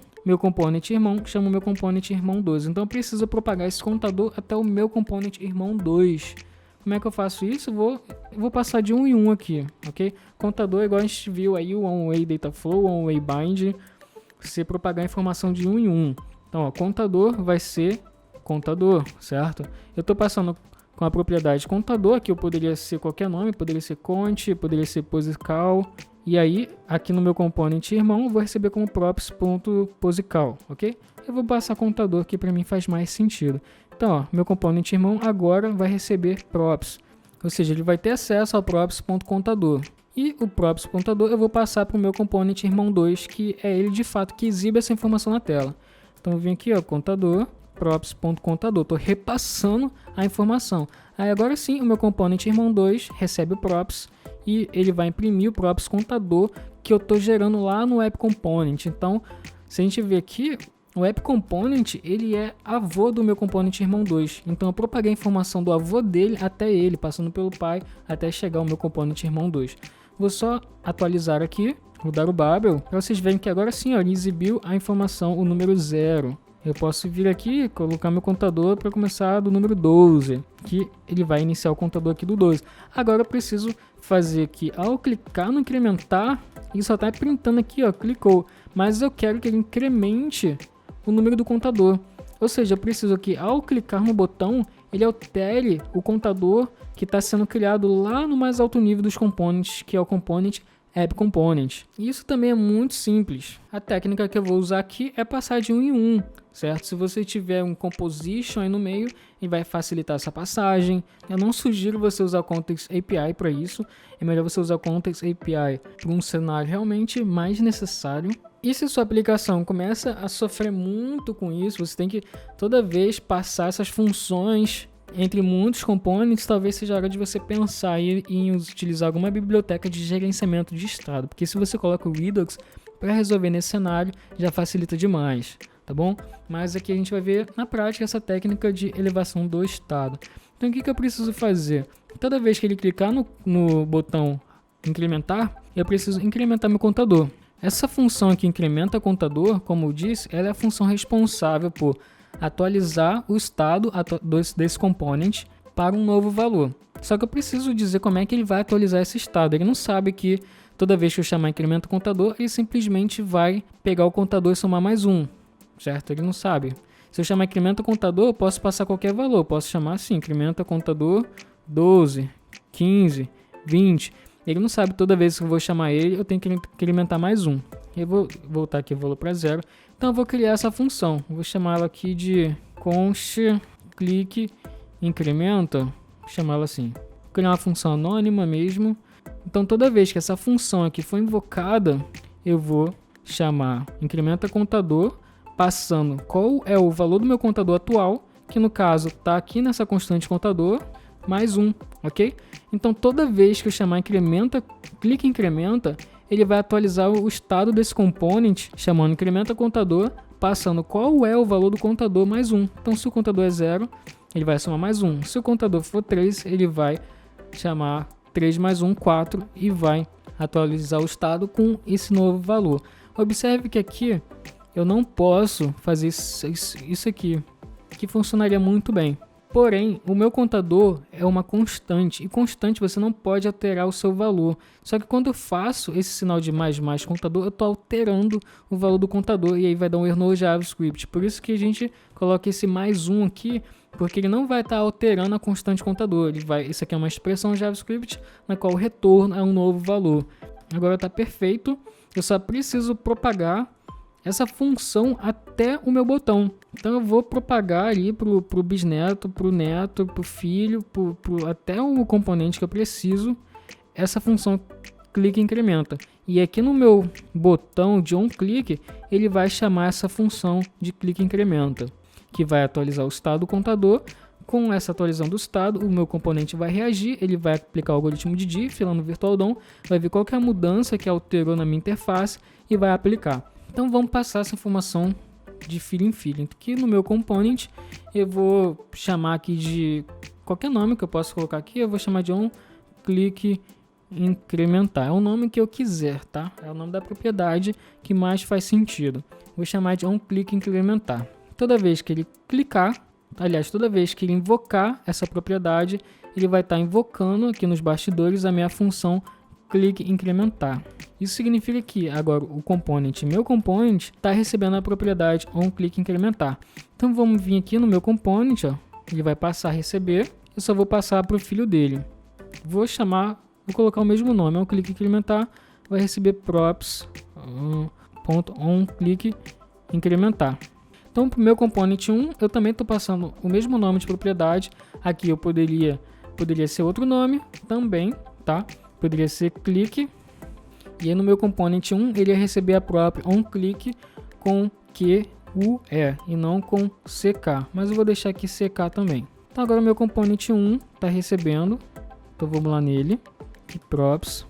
chamo o meu componente irmão 2. Então eu preciso propagar esse contador até o meu componente irmão 2. Como é que eu faço isso? Eu vou passar de 1 em 1 aqui, ok? Contador, igual a gente viu aí, o one-way data flow, one-way bind, você propagar a informação de 1 em 1. Então, ó, contador vai ser contador, certo? Eu estou passando com a propriedade contador, que eu poderia ser qualquer nome, poderia ser cont, poderia ser posical, e aí, aqui no meu componente irmão, eu vou receber como props.posical, ok? Eu vou passar contador, que para mim faz mais sentido. Então, ó, meu componente irmão agora vai receber props, ou seja, ele vai ter acesso ao props.contador. E o props.contador eu vou passar para o meu componente irmão 2, que é ele de fato que exibe essa informação na tela. Então eu vim aqui, ó, contador, props.contador, estou repassando a informação. Aí agora sim, o meu componente irmão 2 recebe o props e ele vai imprimir o props contador que eu estou gerando lá no app component. Então, se a gente ver aqui, O app component, ele é avô do meu component irmão 2. Então eu propaguei a informação do avô dele até ele, passando pelo pai, até chegar ao meu component irmão 2. Vou só atualizar aqui, mudar o Babel, para vocês verem que agora sim, ó, ele exibiu a informação, o número 0. Eu posso vir aqui e colocar meu contador para começar do número 12, que ele vai iniciar o contador aqui do 12. Agora eu preciso fazer aqui, ao clicar no incrementar, ele só está printando aqui, ó, clicou. Mas eu quero que ele incremente o número do contador. Ou seja, eu preciso que ao clicar no botão, ele altere o contador que está sendo criado lá no mais alto nível dos components, que é o component app component. Isso também é muito simples. A técnica que eu vou usar aqui é passar de 1 em 1, certo? Se você tiver um composition aí no meio, ele vai facilitar essa passagem. Eu não sugiro você usar o Context API para isso. É melhor você usar o Context API para um cenário realmente mais necessário. E se sua aplicação começa a sofrer muito com isso, você tem que toda vez passar essas funções entre muitos components, talvez seja a hora de você pensar em utilizar alguma biblioteca de gerenciamento de estado, porque se você coloca o Redux para resolver nesse cenário, já facilita demais, tá bom? Mas aqui a gente vai ver na prática essa técnica de elevação do estado. Então o que eu preciso fazer? Toda vez que ele clicar no botão incrementar, eu preciso incrementar meu contador. Essa função aqui, incrementa contador, como eu disse, ela é a função responsável por atualizar o estado desse component para um novo valor. Só que eu preciso dizer como é que ele vai atualizar esse estado. Ele não sabe que toda vez que eu chamar incrementa contador, ele simplesmente vai pegar o contador e somar mais 1, certo? Ele não sabe. Se eu chamar incrementa contador, eu posso passar qualquer valor. Eu posso chamar assim, incrementa contador 12, 15, 20. Ele não sabe, toda vez que eu vou chamar ele, eu tenho que incrementar mais 1. Eu vou voltar aqui o valor para 0. Então eu vou criar essa função. Eu vou chamar ela aqui de const click incrementa. Vou chamar ela assim. Vou criar uma função anônima mesmo. Então toda vez que essa função aqui for invocada, eu vou chamar incrementa contador, passando qual é o valor do meu contador atual, que no caso está aqui nessa constante contador, mais 1, ok? Então toda vez que eu chamar incrementa, clique incrementa, ele vai atualizar o estado desse component, chamando incrementa contador, passando qual é o valor do contador mais 1. Então se o contador é 0, ele vai somar mais 1. Se o contador for 3, ele vai chamar 3 mais 1, 4 e vai atualizar o estado com esse novo valor. Observe que aqui eu não posso fazer isso aqui, que funcionaria muito bem. Porém, o meu contador é uma constante, e constante você não pode alterar o seu valor. Só que quando eu faço esse sinal de mais contador, eu estou alterando o valor do contador, e aí vai dar um erro no JavaScript. Por isso que a gente coloca esse mais 1 aqui, porque ele não vai estar alterando a constante contador. Isso aqui é uma expressão JavaScript, na qual o retorno é um novo valor. Agora está perfeito, eu só preciso propagar essa função até o meu botão. Então eu vou propagar ali pro bisneto, pro neto, pro filho, até o componente que eu preciso, essa função clique incrementa. E aqui no meu botão de onClick, ele vai chamar essa função de clique incrementa, que vai atualizar o estado do contador. Com essa atualização do estado, o meu componente vai reagir, ele vai aplicar o algoritmo de diff lá no Virtual DOM, vai ver qual que é a mudança que alterou na minha interface e vai aplicar. Então vamos passar essa informação de filho em filho. Aqui no meu component eu vou chamar aqui de qualquer nome que eu possa colocar aqui. Eu vou chamar de onClick incrementar. É o nome que eu quiser, tá? É o nome da propriedade que mais faz sentido. Vou chamar de onClick incrementar. Toda vez que ele clicar, aliás, toda vez que ele invocar essa propriedade, ele vai estar invocando aqui nos bastidores a minha função clique incrementar. Isso significa que agora o meu component está recebendo a propriedade onClick incrementar. Então vamos vir aqui no meu component, ó, ele vai passar a receber, eu só vou passar para o filho dele. Vou colocar o mesmo nome, onClick incrementar, vai receber props.onClick incrementar. Então para o meu component 1, eu também estou passando o mesmo nome de propriedade. Aqui eu poderia ser outro nome também, tá? Poderia ser clique. E aí no meu component 1, ele ia receber a própria onClick com QUE e não com CK. Mas eu vou deixar aqui CK também. Então agora o meu component 1 está recebendo. Então vamos lá nele. Aqui props.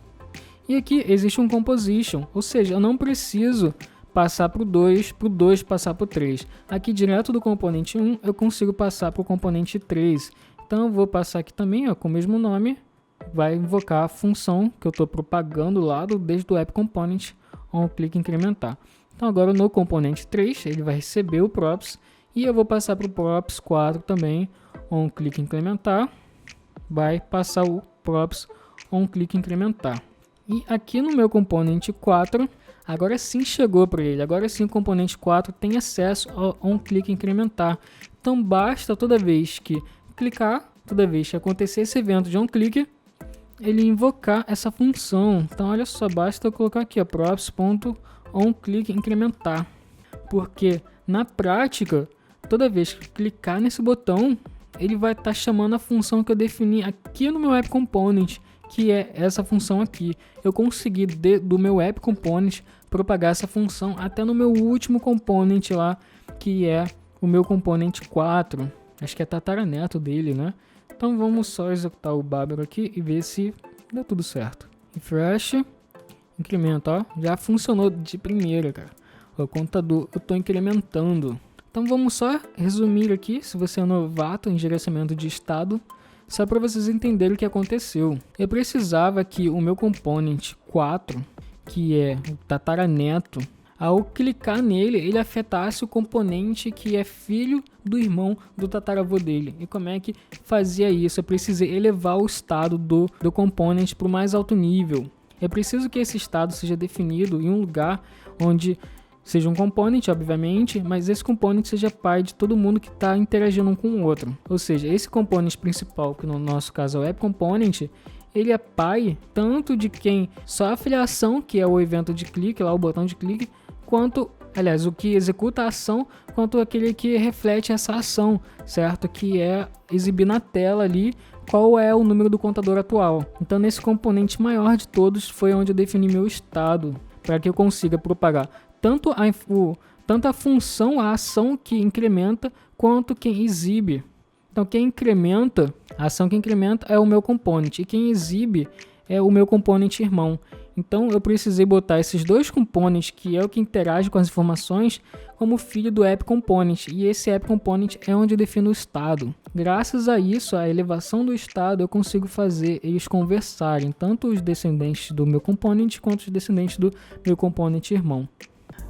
E aqui existe um composition. Ou seja, eu não preciso passar para o 2, para o 2 passar para o 3. Aqui direto do componente 1 eu consigo passar para o componente 3. Então eu vou passar aqui também, ó, com o mesmo nome, vai invocar a função que eu estou propagando lá desde o app component onClick incrementar. Então agora no componente 3 ele vai receber o props e eu vou passar para o props 4 também onClick incrementar, vai passar o props onClick incrementar. E aqui no meu componente 4, agora sim chegou para ele, agora sim o componente 4 tem acesso ao onClick incrementar. Então basta toda vez que clicar, toda vez que acontecer esse evento de onClick, ele invocar essa função. Então olha só, basta eu colocar aqui props.onClick incrementar, porque na prática, toda vez que clicar nesse botão, ele vai estar chamando a função que eu defini aqui no meu app component, que é essa função aqui. Eu consegui do meu app component propagar essa função até no meu último component lá, que é o meu componente 4. Acho que é tataraneto dele, né? Então vamos só executar o Bárbaro aqui e ver se deu tudo certo. Refresh, incrementa, ó, já funcionou de primeira, cara. O contador eu estou incrementando. Então vamos só resumir aqui, se você é novato em gerenciamento de estado, só para vocês entenderem o que aconteceu. Eu precisava que o meu componente 4, que é o tataraneto, ao clicar nele, ele afetasse o componente que é filho do irmão do tataravô dele. E como é que fazia isso? Eu precisei elevar o estado do componente para o mais alto nível. É preciso que esse estado seja definido em um lugar onde seja um component, obviamente, mas esse component seja pai de todo mundo que está interagindo um com o outro. Ou seja, esse component principal, que no nosso caso é o app component, ele é pai tanto de quem sofre a ação, que é o evento de clique, lá o botão de clique, quanto, aliás, o que executa a ação, quanto aquele que reflete essa ação, certo? Que é exibir na tela ali qual é o número do contador atual. Então, nesse componente maior de todos, foi onde eu defini meu estado, para que eu consiga propagar tanto a função, a ação que incrementa, quanto quem exibe. Então, quem incrementa, a ação que incrementa é o meu component, e quem exibe é o meu component irmão. Então, eu precisei botar esses dois components, que é o que interage com as informações, como filho do app component. E esse app component é onde eu defino o estado. Graças a isso, a elevação do estado, eu consigo fazer eles conversarem, tanto os descendentes do meu component, quanto os descendentes do meu component irmão.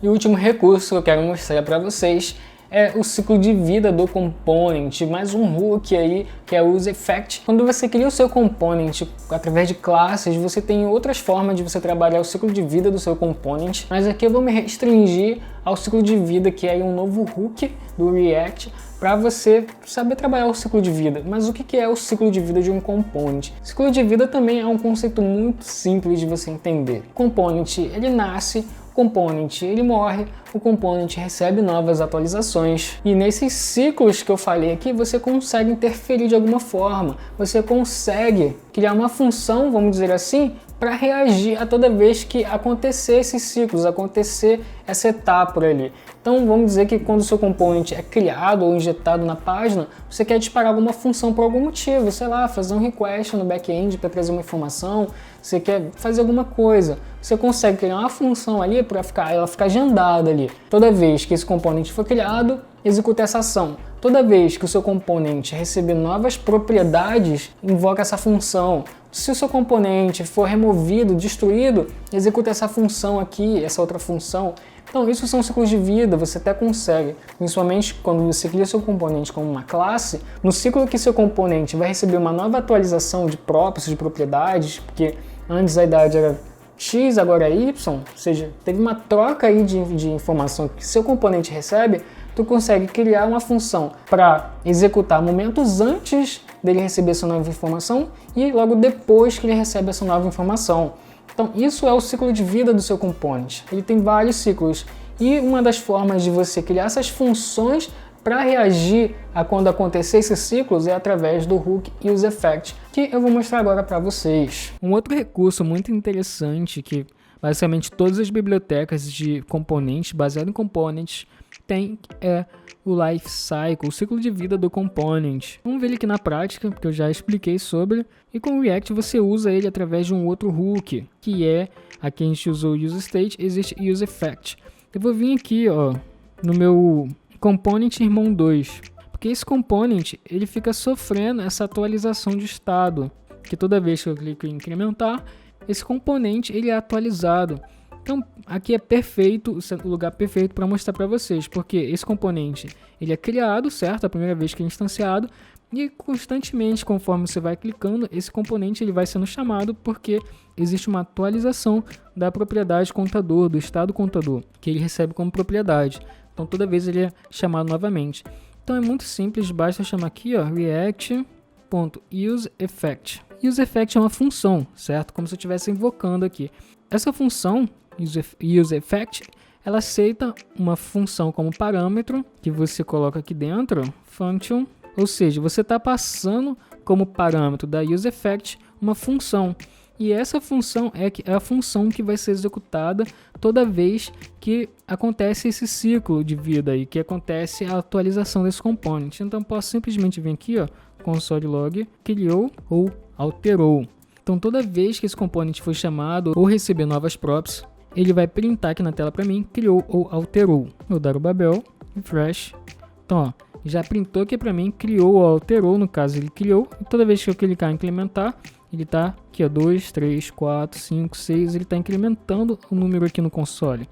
E o último recurso que eu quero mostrar para vocês é o ciclo de vida do component, mais um hook aí, que é o useEffect. Quando você cria o seu component através de classes, você tem outras formas de você trabalhar o ciclo de vida do seu component, mas aqui eu vou me restringir ao ciclo de vida, que é um novo hook do React, para você saber trabalhar o ciclo de vida. Mas o que é o ciclo de vida de um component? O ciclo de vida também é um conceito muito simples de você entender. O component, ele nasce, o component ele morre, o component recebe novas atualizações. E nesses ciclos que eu falei aqui, você consegue interferir de alguma forma. Você consegue criar uma função, vamos dizer assim, para reagir a toda vez que acontecer esses ciclos, acontecer essa etapa ali. Então vamos dizer que quando o seu component é criado ou injetado na página, você quer disparar alguma função por algum motivo, sei lá, fazer um request no back-end para trazer uma informação, você quer fazer alguma coisa, você consegue criar uma função ali para ela ficar agendada ali. Toda vez que esse componente for criado, executa essa ação. Toda vez que o seu componente receber novas propriedades, invoca essa função. Se o seu componente for removido, destruído, executa essa função aqui, essa outra função. Então isso são ciclos de vida, você até consegue, principalmente quando você cria seu componente como uma classe, no ciclo que seu componente vai receber uma nova atualização de props, de propriedades, porque antes a idade era X, agora é Y, ou seja, teve uma troca aí de informação que seu componente recebe, tu consegue criar uma função para executar momentos antes dele receber essa nova informação e logo depois que ele recebe essa nova informação. Então isso é o ciclo de vida do seu component. Ele tem vários ciclos e uma das formas de você criar essas funções para reagir a quando acontecer esses ciclos é através do hook useEffect, que eu vou mostrar agora para vocês. Um outro recurso muito interessante que basicamente todas as bibliotecas de componentes, baseado em components, tem é o life cycle, o ciclo de vida do component. Vamos ver ele aqui na prática, porque eu já expliquei sobre. E com o React você usa ele através de um outro hook, que é, aqui a gente usou o useState, existe useEffect. Eu vou vir aqui, ó, no meu component irmão 2, porque esse component ele fica sofrendo essa atualização de estado, que toda vez que eu clico em incrementar, esse componente ele é atualizado. Então aqui é perfeito, o lugar perfeito para mostrar para vocês, porque esse componente ele é criado, certo? A primeira vez que ele é instanciado, e constantemente, conforme você vai clicando, esse componente ele vai sendo chamado porque existe uma atualização da propriedade contador, do estado contador, que ele recebe como propriedade. Então toda vez ele é chamado novamente. Então é muito simples, basta chamar aqui, ó, react.useEffect. UseEffect é uma função, certo? Como se eu estivesse invocando aqui. Essa função, useEffect, ela aceita uma função como parâmetro, que você coloca aqui dentro, function, ou seja, você está passando como parâmetro da useEffect uma função. E essa função é a função que vai ser executada toda vez que acontece esse ciclo de vida aí, que acontece a atualização desse component. Então posso simplesmente vir aqui, ó, console log, criou ou alterou. Então toda vez que esse component foi chamado ou receber novas props, ele vai printar aqui na tela para mim, criou ou alterou. Vou dar o Babel, refresh. Então, ó, já printou aqui para mim, criou ou alterou, no caso ele criou. E toda vez que eu clicar em incrementar, ele está aqui, ó, 2, 3, 4, 5, 6, ele está incrementando o número aqui no console,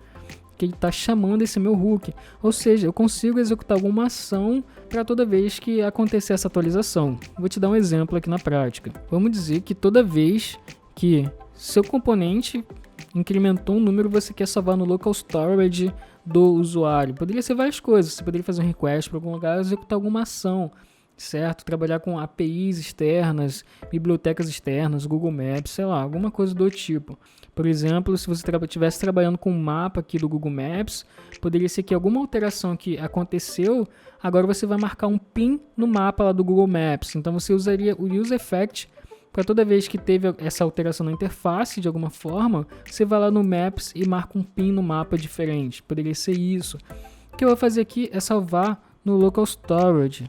que ele está chamando esse meu hook. Ou seja, eu consigo executar alguma ação para toda vez que acontecer essa atualização. Vou te dar um exemplo aqui na prática. Vamos dizer que toda vez que seu componente incrementou um número, você quer salvar no local storage do usuário. Poderia ser várias coisas. Você poderia fazer um request para algum lugar, executar alguma ação, certo? Trabalhar com APIs externas, bibliotecas externas, Google Maps, sei lá, alguma coisa do tipo. Por exemplo, se você estivesse trabalhando com um mapa aqui do Google Maps, poderia ser que alguma alteração que aconteceu, agora você vai marcar um pin no mapa lá do Google Maps. Então você usaria o useEffect para toda vez que teve essa alteração na interface de alguma forma, você vai lá no Maps e marca um pin no mapa diferente. Poderia ser isso. O que eu vou fazer aqui é salvar no local storage.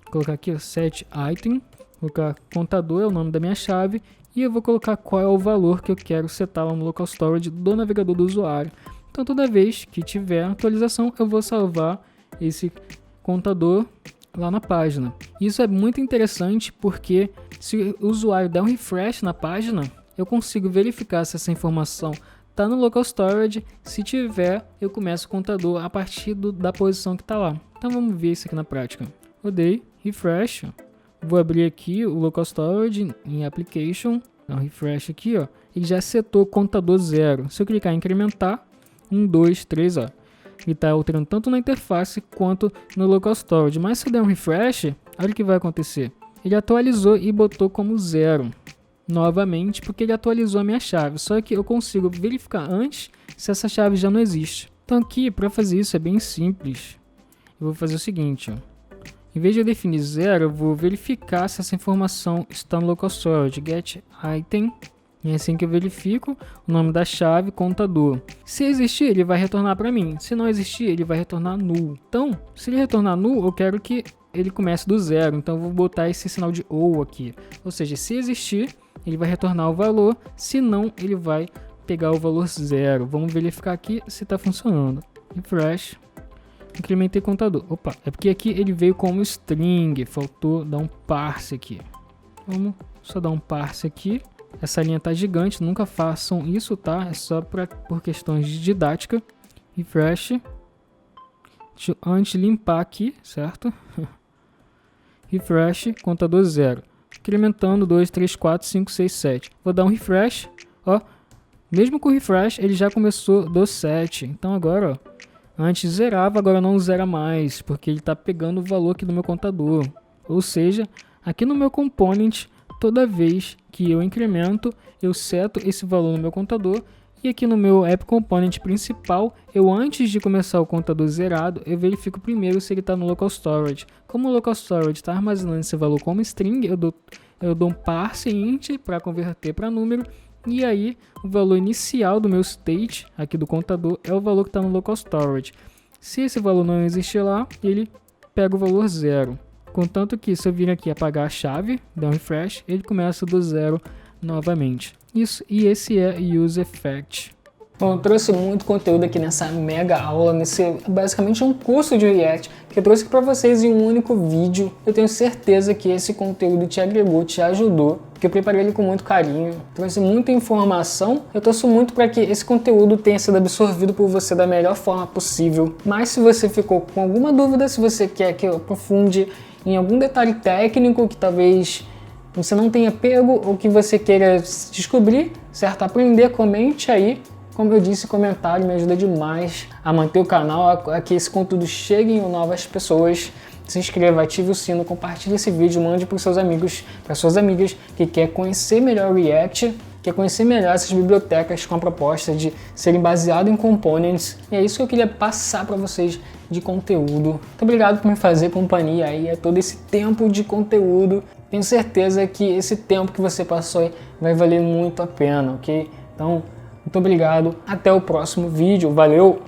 Vou colocar aqui o set item, colocar contador é o nome da minha chave e eu vou colocar qual é o valor que eu quero setar lá no local storage do navegador do usuário. Então toda vez que tiver atualização eu vou salvar esse contador lá na página. Isso é muito interessante porque se o usuário der um refresh na página, eu consigo verificar se essa informação está no local storage. Se tiver, eu começo o contador a partir da posição que está lá. Então vamos ver isso aqui na prática. Rodei, refresh, vou abrir aqui o local storage em application, dá um refresh aqui, ó, ele já setou o contador 0. Se eu clicar em incrementar, 1, 2, 3, ó, ele está alterando tanto na interface quanto no local storage. Mas se eu der um refresh, olha o que vai acontecer. Ele atualizou e botou como 0 novamente, porque ele atualizou a minha chave. Só que eu consigo verificar antes se essa chave já não existe. Então aqui, para fazer isso, é bem simples. Eu vou fazer o seguinte, ó. Em vez de eu definir 0, eu vou verificar se essa informação está no local storage. Get item. E é assim que eu verifico o nome da chave, contador. Se existir, ele vai retornar para mim. Se não existir, ele vai retornar null. Então, se ele retornar null, eu quero que ele comece do 0. Então, eu vou botar esse sinal de ou aqui. Ou seja, se existir, ele vai retornar o valor. Se não, ele vai pegar o valor 0. Vamos verificar aqui se está funcionando. Refresh. Incrementei contador. Opa, é porque aqui ele veio como string. Faltou dar um parse aqui. Vamos só dar um parse aqui. Essa linha tá gigante, nunca façam isso, tá? É só por questões de didática. Refresh. Deixa eu antes limpar aqui, certo? Refresh, contador 0. Incrementando 2, 3, 4, 5, 6, 7. Vou dar um refresh, ó. Mesmo com o refresh, ele já começou do 7. Então agora, ó, antes zerava, agora não zera mais, porque ele tá pegando o valor aqui do meu contador. Ou seja, aqui no meu component, toda vez que eu incremento, eu seto esse valor no meu contador. E aqui no meu app component principal, eu antes de começar o contador zerado, eu verifico primeiro se ele está no local storage. Como o local storage está armazenando esse valor como string, eu dou um parse int para converter para número. E aí, o valor inicial do meu state, aqui do contador, é o valor que está no local storage. Se esse valor não existir lá, ele pega o valor 0. Contanto que se eu vir aqui apagar a chave, dar um refresh, ele começa do 0 novamente. Isso, e esse é useEffect. Bom, eu trouxe muito conteúdo aqui nessa mega aula, basicamente um curso de React, que eu trouxe para vocês em um único vídeo. Eu tenho certeza que esse conteúdo te agregou, te ajudou, porque eu preparei ele com muito carinho, trouxe muita informação. Eu torço muito para que esse conteúdo tenha sido absorvido por você da melhor forma possível. Mas se você ficou com alguma dúvida, se você quer que eu aprofunde em algum detalhe técnico que talvez você não tenha pego ou que você queira descobrir, certo? Aprender, comente aí. Como eu disse, comentário me ajuda demais a manter o canal, a que esse conteúdo chegue em novas pessoas. Se inscreva, ative o sino, compartilhe esse vídeo, mande para os seus amigos, para suas amigas que quer conhecer melhor o React, quer conhecer melhor essas bibliotecas com a proposta de serem baseadas em components. E é isso que eu queria passar para vocês de conteúdo. Muito obrigado por me fazer companhia aí, todo esse tempo de conteúdo. Tenho certeza que esse tempo que você passou aí vai valer muito a pena, ok? Então, muito obrigado, até o próximo vídeo, valeu!